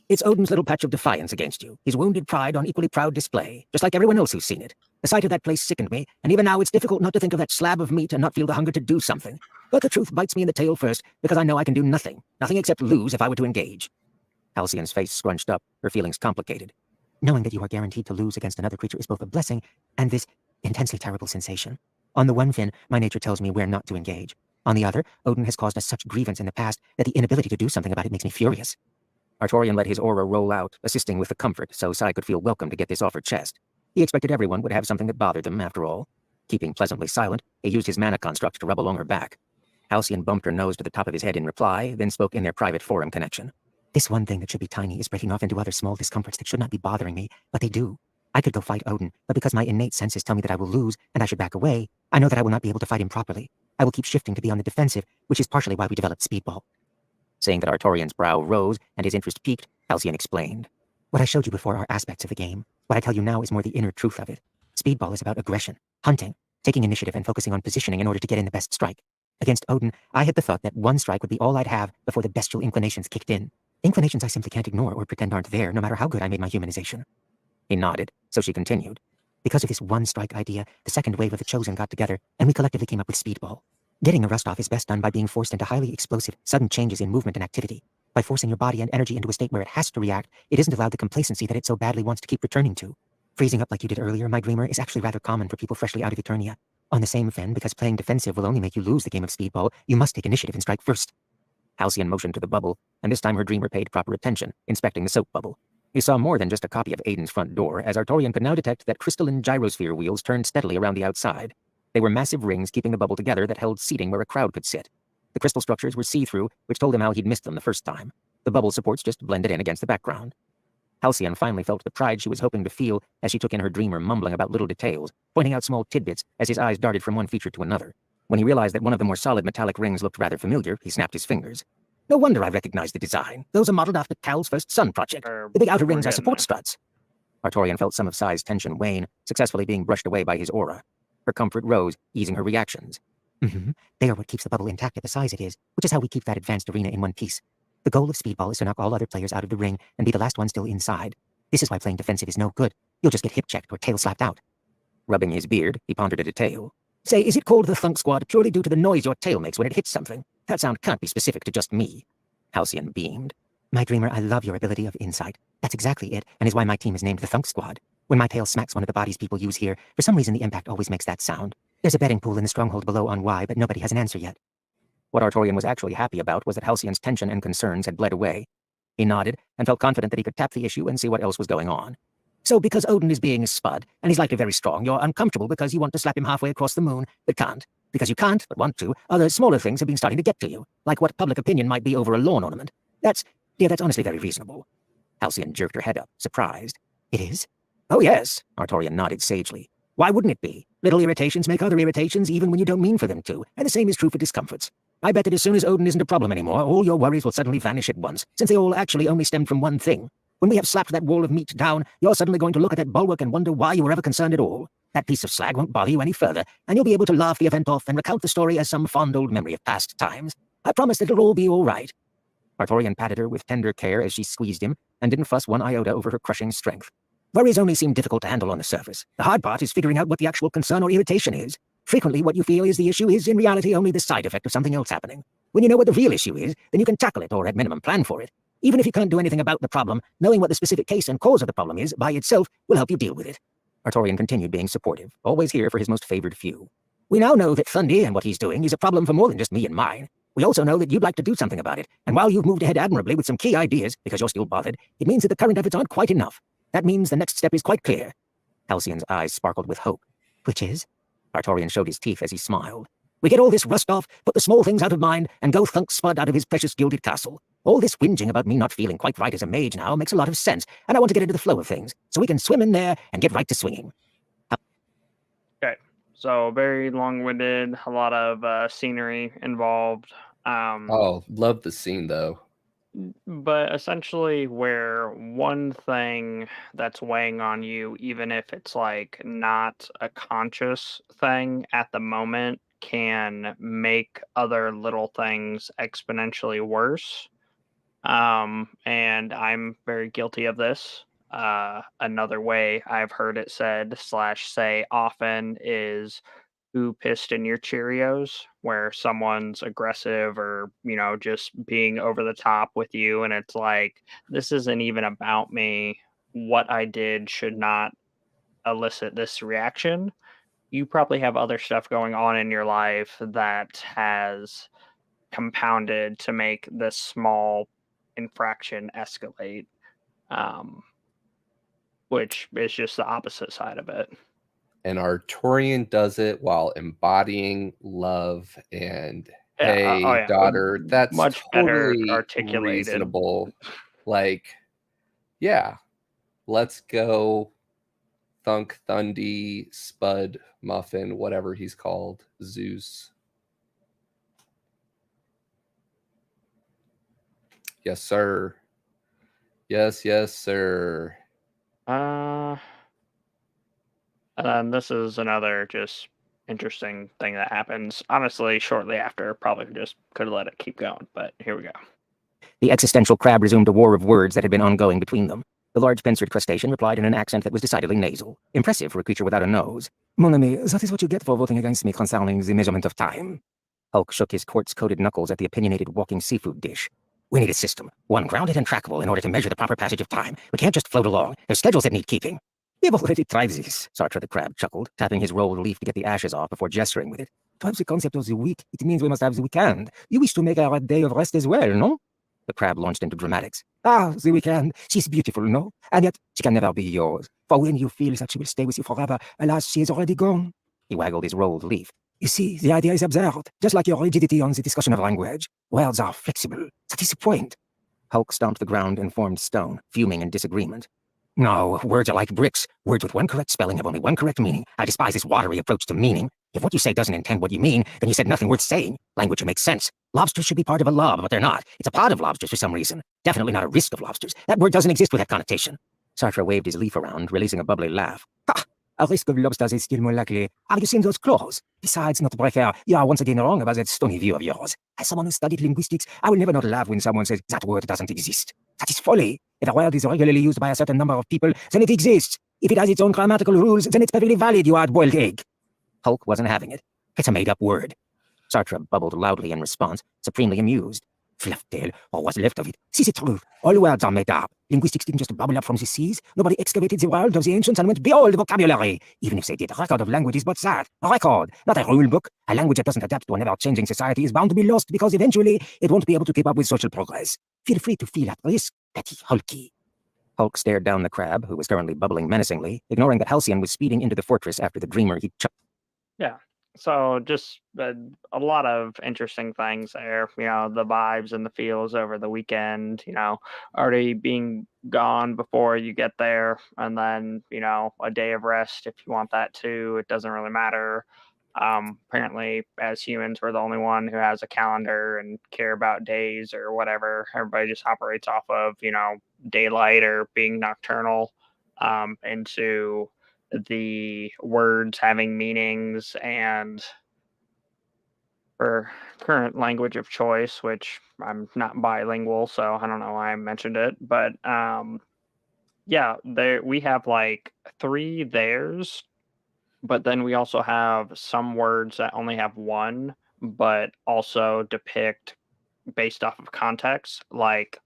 It's Odin's little patch of defiance against you, his wounded pride on equally proud display, just like everyone else who's seen it. The sight of that place sickened me, and even now it's difficult not to think of that slab of meat and not feel the hunger to do something. But the truth bites me in the tail first, because I know I can do nothing except lose if I were to engage. Halcyon's face scrunched up, her feelings complicated. Knowing that you are guaranteed to lose against another creature is both a blessing and this intensely terrible sensation. On the one fin, my nature tells me where not to engage. On the other, Odin has caused us such grievance in the past that the inability to do something about it makes me furious. Artorian let his aura roll out, assisting with the comfort, so Sai could feel welcome to get this off her chest. He expected everyone would have something that bothered them, after all. Keeping pleasantly silent, he used his mana construct to rub along her back. Halcyon bumped her nose to the top of his head in reply, then spoke in their private forum connection. This one thing that should be tiny is breaking off into other small discomforts that should not be bothering me, but they do. I could go fight Odin, but because my innate senses tell me that I will lose, and I should back away, I know that I will not be able to fight him properly. I will keep shifting to be on the defensive, which is partially why we developed Speedball. Seeing that Artorian's brow rose and his interest peaked, Halcyon explained. What I showed you before are aspects of the game. What I tell you now is more the inner truth of it. Speedball is about aggression, hunting, taking initiative and focusing on positioning in order to get in the best strike. Against Odin, I had the thought that one strike would be all I'd have before the bestial inclinations kicked in. Inclinations I simply can't ignore or pretend aren't there, no matter how good I made my humanization. He nodded, so she continued. Because of this one strike idea, the second wave of the Chosen got together, and we collectively came up with Speedball. Getting a rust off is best done by being forced into highly explosive, sudden changes in movement and activity. By forcing your body and energy into a state where it has to react, it isn't allowed the complacency that it so badly wants to keep returning to. Freezing up like you did earlier, my dreamer, is actually rather common for people freshly out of Eternia. On the same fin, because playing defensive will only make you lose the game of Speedball, you must take initiative and strike first. Halcyon motioned to the bubble, and this time her dreamer paid proper attention, inspecting the soap bubble. He saw more than just a copy of Aiden's front door, as Artorian could now detect that crystalline gyrosphere wheels turned steadily around the outside. They were massive rings keeping the bubble together that held seating where a crowd could sit. The crystal structures were see-through, which told him how he'd missed them the first time. The bubble supports just blended in against the background. Halcyon finally felt the pride she was hoping to feel as she took in her dreamer mumbling about little details, pointing out small tidbits as his eyes darted from one feature to another. When he realized that one of the more solid metallic rings looked rather familiar, he snapped his fingers. No wonder I recognize the design. Those are modeled after Cal's first sun project. The big outer We're rings are getting support there. struts. Artorian felt some of Sai's tension wane, successfully being brushed away by his aura. Her comfort rose, easing her reactions. They are what keeps the bubble intact at the size it is, which is how we keep that advanced arena in one piece. The goal of Speedball is to knock all other players out of the ring and be the last one still inside. This is why playing defensive is no good. You'll just get hip-checked or tail-slapped out. Rubbing his beard, he pondered a detail. Say, is it called the Thunk Squad purely due to the noise your tail makes when it hits something? That sound can't be specific to just me. Halcyon beamed. My dreamer, I love your ability of insight. That's exactly it, and is why my team is named the Thunk Squad. When my tail smacks one of the bodies people use here, for some reason the impact always makes that sound. There's a betting pool in the stronghold below on why, but nobody has an answer yet. What Artorian was actually happy about was that Halcyon's tension and concerns had bled away. He nodded, and felt confident that he could tap the issue and see what else was going on. So because Odin is being a spud, and he's likely very strong, you're uncomfortable because you want to slap him halfway across the moon, but can't. Because you can't, but want to, other smaller things have been starting to get to you, like what public opinion might be over a lawn ornament. That's honestly very reasonable. Halcyon jerked her head up, surprised. It is? Oh yes, Artorian nodded sagely. Why wouldn't it be? Little irritations make other irritations even when you don't mean for them to, and the same is true for discomforts. I bet that as soon as Odin isn't a problem anymore, all your worries will suddenly vanish at once, since they all actually only stemmed from one thing. When we have slapped that wall of meat down, you're suddenly going to look at that bulwark and wonder why you were ever concerned at all. That piece of slag won't bother you any further, and you'll be able to laugh the event off and recount the story as some fond old memory of past times. I promise that it'll all be all right. Artorian patted her with tender care as she squeezed him, and didn't fuss one iota over her crushing strength. Worries only seem difficult to handle on the surface. The hard part is figuring out what the actual concern or irritation is. Frequently, what you feel is the issue is in reality only the side effect of something else happening. When you know what the real issue is, then you can tackle it, or at minimum plan for it. Even if you can't do anything about the problem, knowing what the specific case and cause of the problem is, by itself, will help you deal with it. Artorian continued being supportive, always here for his most favored few. We now know that Thundi and what he's doing is a problem for more than just me and mine. We also know that you'd like to do something about it, and while you've moved ahead admirably with some key ideas, because you're still bothered, it means that the current efforts aren't quite enough. That means the next step is quite clear. Halcyon's eyes sparkled with hope. Which is? Artorian showed his teeth as he smiled. We get all this rust off, put the small things out of mind, and go thunk Spud out of his precious gilded castle. All this whinging about me not feeling quite right as a mage now makes a lot of sense, and I want to get into the flow of things, so we can swim in there and get right to swinging. Okay, so very long-winded, a lot of scenery involved. Oh, love the scene though. But essentially, where one thing that's weighing on you, even if it's like not a conscious thing at the moment, can make other little things exponentially worse. And I'm very guilty of this. Another way I've heard it said / say often is who pissed in your Cheerios, where someone's aggressive or, just being over the top with you. And it's like, this isn't even about me. What I did should not elicit this reaction. You probably have other stuff going on in your life that has compounded to make this small infraction escalate, which is just the opposite side of it. And Artorian does it while embodying love and Yeah, hey, oh yeah, daughter, that's much better totally articulated. reasonable. Like, yeah, let's go Thunk, Thundi, Spud, Muffin, whatever he's called, Zeus. Yes, sir. Yes, sir. And then this is another just interesting thing that happens. Honestly, shortly after, probably just could have let it keep going, but here we go. The existential crab resumed a war of words that had been ongoing between them. The large pincered crustacean replied in an accent that was decidedly nasal. Impressive for a creature without a nose. Mon ami, that is what you get for voting against me concerning the measurement of time. Hulk shook his quartz-coated knuckles at the opinionated walking seafood dish. We need a system, one grounded and trackable in order to measure the proper passage of time. We can't just float along. There's schedules that need keeping. We've already tried this, Sartre the crab chuckled, tapping his rolled leaf to get the ashes off before gesturing with it. To have the concept of the week, it means we must have the weekend. You wish to make our day of rest as well, no? The crab launched into dramatics. Ah, the weekend. She's beautiful, no? And yet, she can never be yours. For when you feel that she will stay with you forever, alas, she is already gone. He waggled his rolled leaf. You see, the idea is absurd, just like your rigidity on the discussion of language. Words are flexible. That is the point. Hulk stomped the ground and formed stone, fuming in disagreement. No, words are like bricks. Words with one correct spelling have only one correct meaning. I despise this watery approach to meaning. If what you say doesn't intend what you mean, then you said nothing worth saying. Language makes sense. Lobsters should be part of a lob, but they're not. It's a pod of lobsters for some reason. Definitely not a risk of lobsters. That word doesn't exist with that connotation. Sartre waved his leaf around, releasing a bubbly laugh. Ha! A risk of lobsters is still more likely. Have you seen those claws? Besides, not to break hair, you are once again wrong about that stony view of yours. As someone who studied linguistics, I will never not laugh when someone says that word doesn't exist. That is folly. If a word is regularly used by a certain number of people, then it exists. If it has its own grammatical rules, then it's perfectly valid, you hard-boiled egg. Hulk wasn't having it. It's a made-up word. Sartre bubbled loudly in response, supremely amused. Flufftail, or what's left of it. See, c'est true. All words are made up. Linguistics didn't just bubble up from the seas. Nobody excavated the world of the ancients and went, behold, vocabulary. Even if they did, a record of language is but that. A record, not a rule book. A language that doesn't adapt to an ever-changing society is bound to be lost because eventually it won't be able to keep up with social progress. Feel free to feel at risk, Petty Hulky. Hulk stared down the crab, who was currently bubbling menacingly, ignoring that Halcyon was speeding into the fortress after the dreamer he chucked. Yeah. So just a lot of interesting things there. The vibes and the feels over the weekend, already being gone before you get there. And then, a day of rest if you want that too. It doesn't really matter. Apparently, as humans, we're the only one who has a calendar and care about days or whatever. Everybody just operates off of, daylight or being nocturnal into the words having meanings and for current language of choice, which I'm not bilingual, so I don't know why I mentioned it, but yeah, there we have like three theirs, but then we also have some words that only have one, but also depict based off of context, like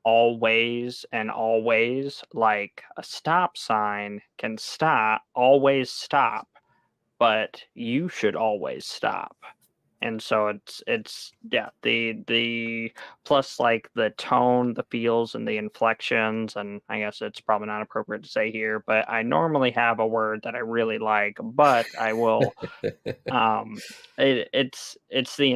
always and always, like a stop sign can always stop, but you should always stop. And so it's yeah, the plus like the tone, the feels and the inflections, and I guess it's probably not appropriate to say here, but I normally have a word that I really like, but I will it's the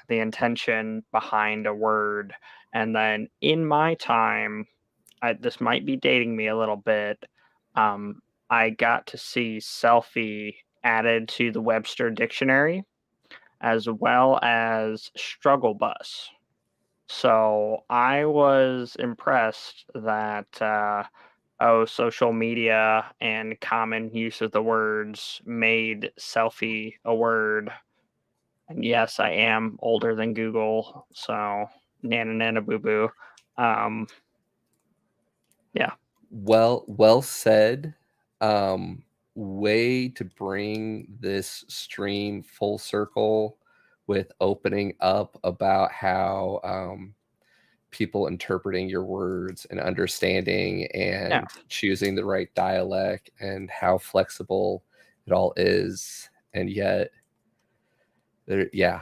intention behind a word. And then in my time, this might be dating me a little bit. Um, I got to see selfie added to the Webster dictionary as well as struggle bus. So I was impressed that social media and common use of the words made selfie a word. And yes, I am older than Google, so nana nana boo boo. Um, yeah. Well said. Way to bring this stream full circle with opening up about how people interpreting your words and understanding and choosing the right dialect and how flexible it all is. And yet, yeah,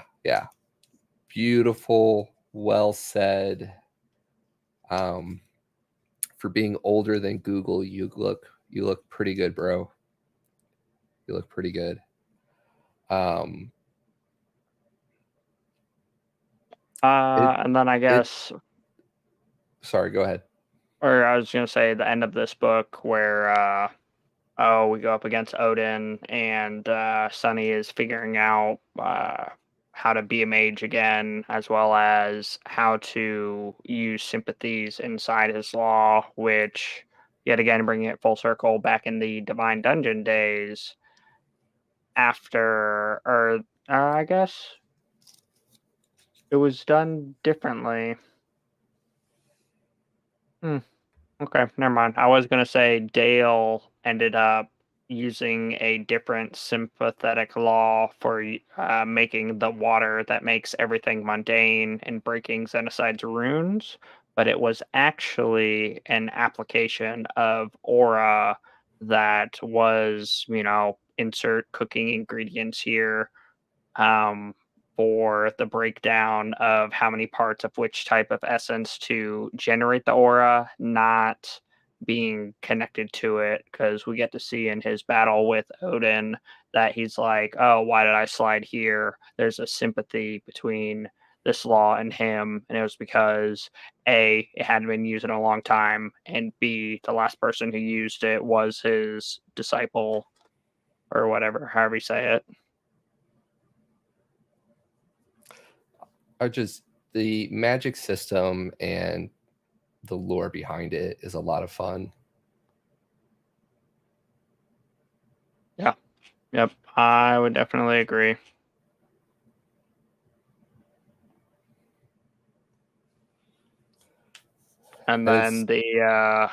beautiful, well said. For being older than Google, you look pretty good, bro. You look pretty good. And then I guess sorry, go ahead. or I was gonna say the end of this book where we go up against Odin and Sunny is figuring out how to be a mage again, as well as how to use sympathies inside his law, which yet again bringing it full circle back in the Divine Dungeon days after or I guess it was done differently. Okay, never mind. I was gonna say Dale ended up using a different sympathetic law for making the water that makes everything mundane and breaking Xenocide's runes, but it was actually an application of aura that was, insert cooking ingredients here, um, for the breakdown of how many parts of which type of essence to generate the aura, not being connected to it. Because we get to see in his battle with Odin that he's like, oh, why did I slide here? There's a sympathy between this law and him. And it was because A, it hadn't been used in a long time, and B, the last person who used it was his disciple or whatever, however you say it. the magic system and the lore behind it is a lot of fun. Yeah. Yep. I would definitely agree. And then the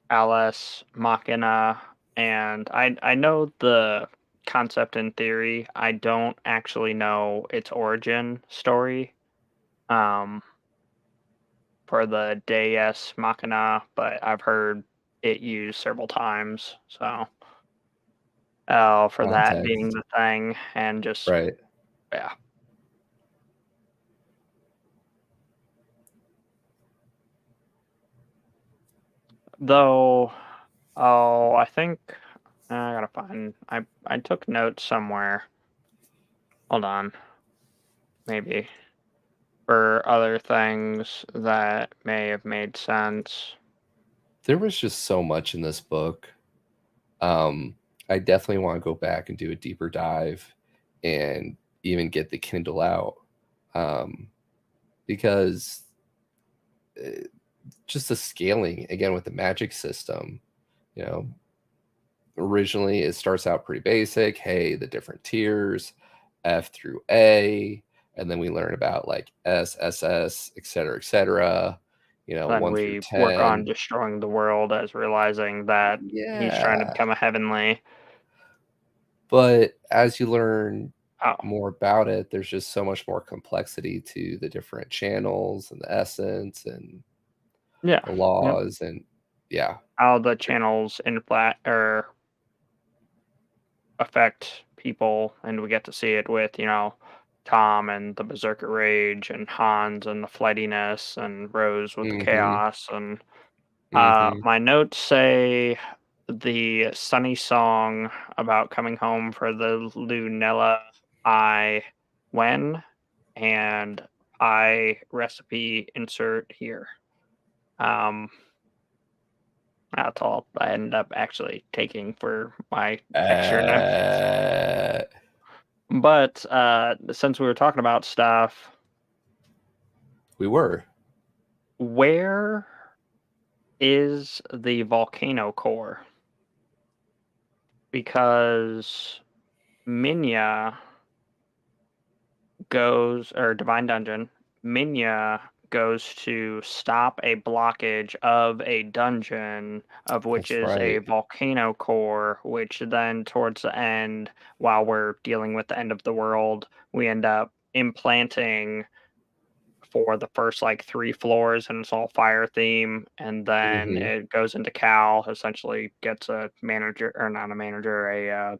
Alice Machina, and I know the concept in theory. I don't actually know its origin story. Um, for the Deus Machina, but I've heard it used several times. So, for that being Context. the thing, and just Right. yeah. Though, I think I gotta find. I took notes somewhere. Hold on, maybe for other things that may have made sense. There was just so much in this book. I definitely want to go back and do a deeper dive and even get the Kindle out. Because just the scaling again with the magic system, you know, originally it starts out pretty basic. Hey, the different tiers, F through A, and then we learn about like S, SS, et cetera, Then 1 through we work on 10. destroying the world as realizing that he's trying to Yeah. become a heavenly. But as you learn Oh, more about it, there's just so much more complexity to the different channels and the essence and yeah. the Yep. laws. And yeah, How the channels inflat or affect people, and we get to see it with Tom and the Berserker Rage, and Hans and the flightiness, and Rose with the hmm chaos. And hmm my notes say the Sunny song about coming home for the Lunella I when, and pie recipe insert here. Um, that's all I ended up actually taking for my extra note. But since we were talking about stuff, we were. where is the volcano core? Because Minya goes, or Divine Dungeon, Minya goes to stop a blockage of a dungeon, of which That's is a right. volcano core, which then towards the end, while we're dealing with the end of the world, we end up implanting for the first like 3 floors, and it's all fire theme, and then hmm it goes into Cal, essentially gets a manager, or not a manager, a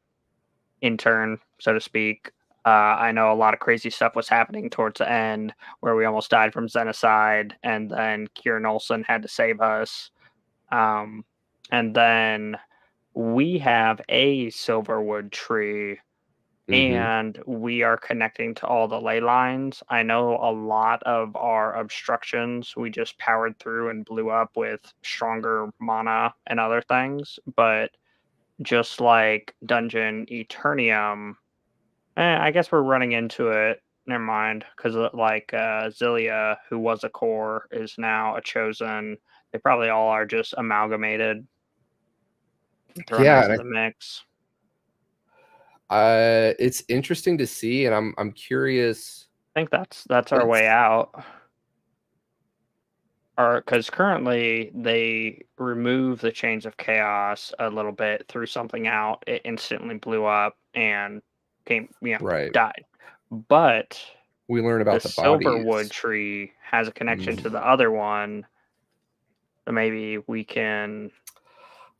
intern, so to speak. I know a lot of crazy stuff was happening towards the end, where we almost died from Xenocide, and then Kieran Olsen had to save us. And then we have a Silverwood tree, hmm and we are connecting to all the ley lines. I know a lot of our obstructions we just powered through and blew up with stronger mana and other things, but just like Dungeon Eternium, I guess we're running into it. Never mind, because like Zilia, who was a core, is now a chosen. They probably all are just amalgamated and thrown Yeah, into and the mix. it's interesting to see, and I'm curious. I think that's our What's way out. Or because currently they remove the chains of chaos a little bit, threw something out, it instantly blew up and came, right? died. But We learn the about the Silverwood bodies. tree has a connection to Mm. the other one, so maybe we can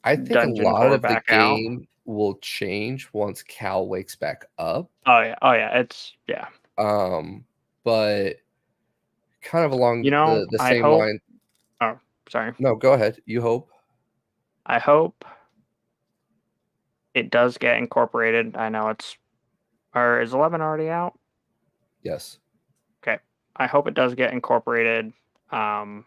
I think a dungeon lot core of the back out. game will change once Cal wakes back up. Oh yeah, it's yeah. But kind of along the I same hope. line. Oh, sorry. No, go ahead. You hope? I hope it does get incorporated. I know it's, or is 11 already out? Yes. Okay. I hope it does get incorporated. Um,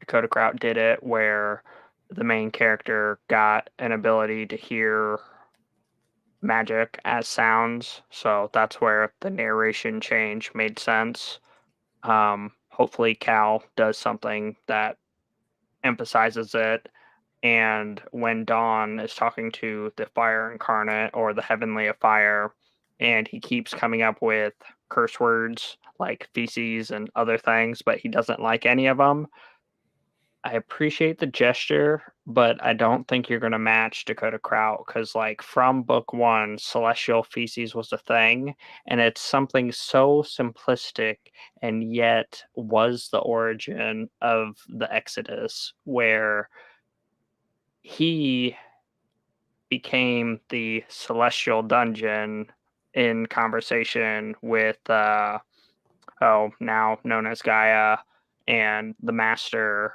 Dakota Krout did it where the main character got an ability to hear magic as sounds, so that's where the narration change made sense. Hopefully Cal does something that emphasizes it. And when Dawn is talking to the fire incarnate or the heavenly of fire, and he keeps coming up with curse words like feces and other things, but he doesn't like any of them. I appreciate the gesture, but I don't think you're going to match Dakota Krout because, like, from book one, celestial feces was a thing, and it's something so simplistic and yet was the origin of the Exodus, where he became the celestial dungeon in conversation with now known as Gaia, and the Master,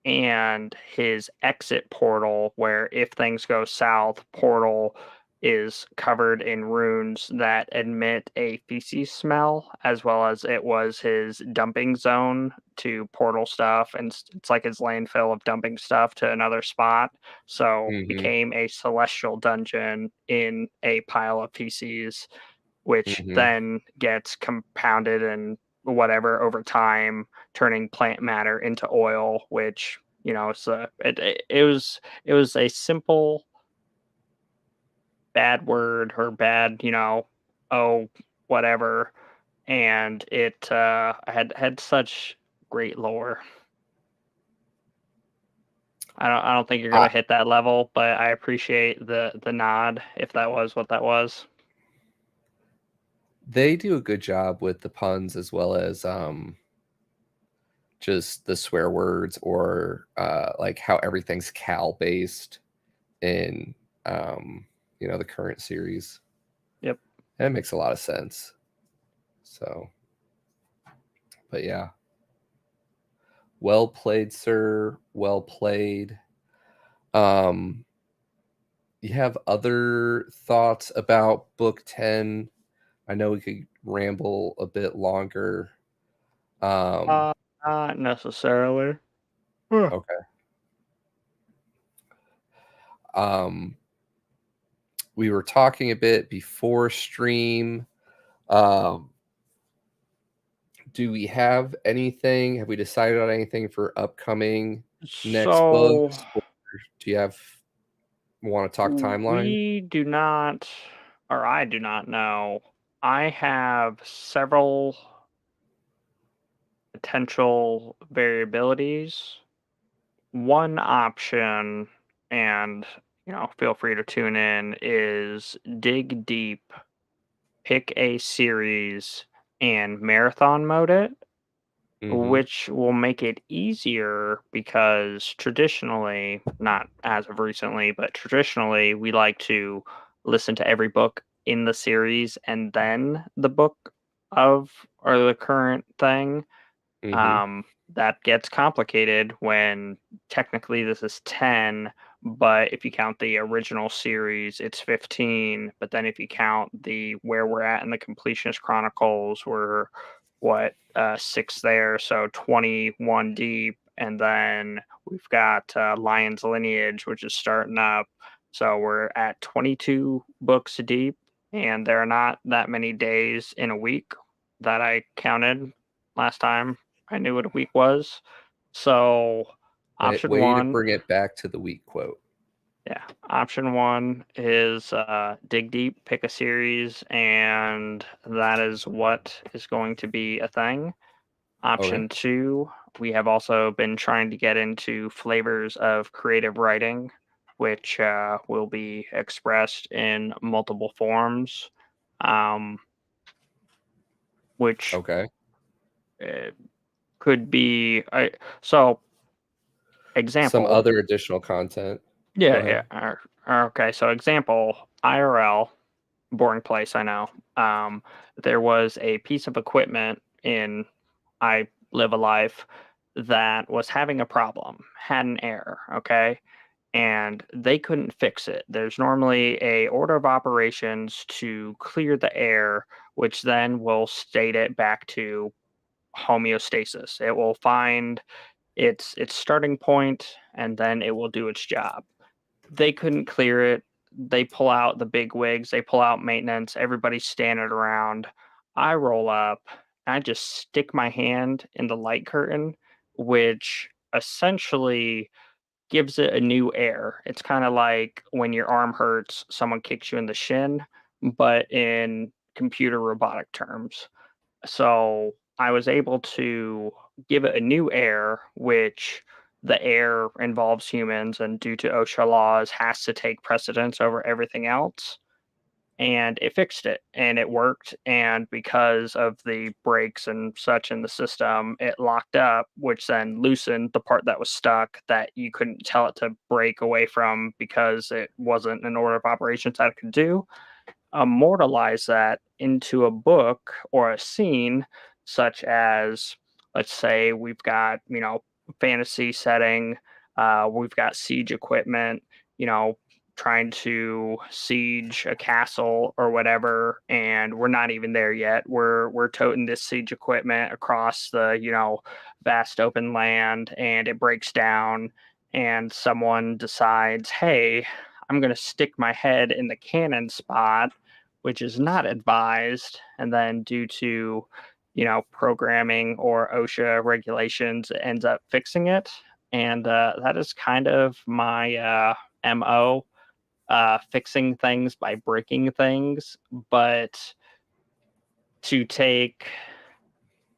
and his exit portal, where if things go south, portal is covered in runes that emit a feces smell, as well as it was his dumping zone to portal stuff, and it's like his landfill of dumping stuff to another spot. So Mm-hmm. became a celestial dungeon in a pile of feces, which Mm-hmm. then gets compounded and whatever over time, turning plant matter into oil, which it was a simple bad word or bad oh whatever, and it had such great lore. I don't think you're gonna I, hit that level, but I appreciate the nod if that was what that was. they do a good job with the puns as well as just the swear words or like how everything's Cal based in the current series. Yep. And it makes a lot of sense. So, but yeah. Well played, sir. Well played. Um, you have other thoughts about book 10? I know we could ramble a bit longer. Not necessarily. Okay. Um, we were talking a bit before stream. Do we have anything? Have we decided on anything for upcoming next So books? Or do you want to talk timeline? we do not, or I do not know. I have several potential variabilities. One option, and feel free to tune in, is dig deep, pick a series, and marathon mode it, Mm-hmm. which will make it easier because traditionally, not as of recently, but traditionally, we like to listen to every book in the series and then the book of or the current thing. Mm-hmm. That gets complicated when technically this is 10, but if you count the original series, it's 15. But then if you count the where we're at in the Completionist Chronicles, we're what, 6 there, so 21 deep. And then we've got Lion's Lineage, which is starting up. So we're at 22 books deep, and there are not that many days in a week that I counted last time I knew what a week was. So option Way to one, bring it back to the week quote. yeah, option one is dig deep, pick a series, and that is what is going to be a thing. Okay. Option two, we have also been trying to get into flavors of creative writing, which will be expressed in multiple forms, um, which Okay. uh, could be. So, Some example, other additional content. Go yeah, ahead. yeah. Okay, so example, IRL, boring place, I know. There was a piece of equipment in I Live a Life that was having a problem, had an error, okay? And they couldn't fix it. There's normally a order of operations to clear the error, which then will state it back to homeostasis. It will find its starting point and then it will do its job. They couldn't clear it. they pull out the big wigs, they pull out maintenance, everybody's standing around. I roll up, I just stick my hand in the light curtain, which essentially gives it a new air. It's kind of like when your arm hurts, someone kicks you in the shin, but in computer robotic terms. So I was able to give it a new air, which the air involves humans, and due to OSHA laws, has to take precedence over everything else. And it fixed it and it worked. And because of the breaks and such in the system, it locked up, which then loosened the part that was stuck that you couldn't tell it to break away from because it wasn't an order of operations that it could do. Immortalize that into a book or a scene, such as, let's say, we've got, fantasy setting, we've got siege equipment, trying to siege a castle or whatever, and we're not even there yet. We're toting this siege equipment across the, vast open land, and it breaks down, and someone decides, hey, I'm going to stick my head in the cannon spot, which is not advised. And then due to, programming or OSHA regulations, it ends up fixing it. And that is kind of my MO, fixing things by breaking things. But to take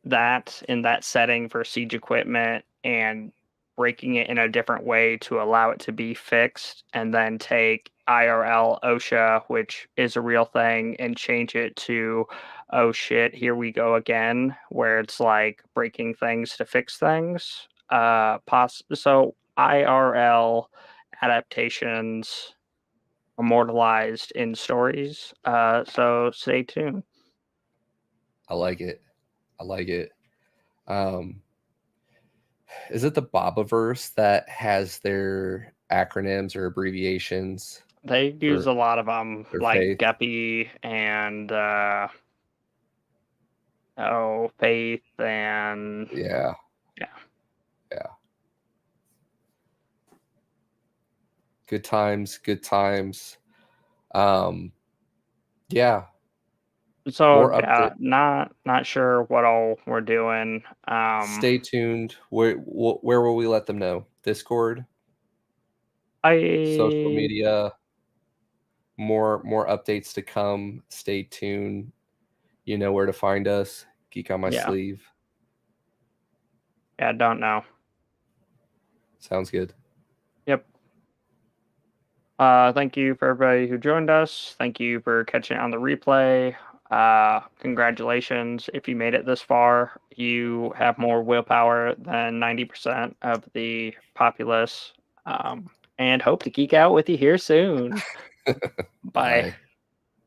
that in that setting for siege equipment and breaking it in a different way to allow it to be fixed, and then take IRL OSHA, which is a real thing, and change it to, oh shit, here we go again, where it's like breaking things to fix things. So IRL adaptations immortalized in stories. So stay tuned. I like it. I like it. Is it the Bobaverse that has their acronyms or abbreviations? They use a lot of them, like faith? Guppy and Faith and Yeah. yeah. Yeah. Good times, good times. Yeah. So More yeah, update. not sure what all we're doing. Stay tuned. Where will we let them know? Discord, social I media, more updates to come. Stay tuned. You know where to find us. Geek on my yeah, sleeve. don't know. Sounds good. Yep. Thank you for everybody who joined us. Thank you for catching it on the replay. Congratulations if you made it this far. You have more willpower than 90% of the populace. And hope to geek out with you here soon. Bye. Bye.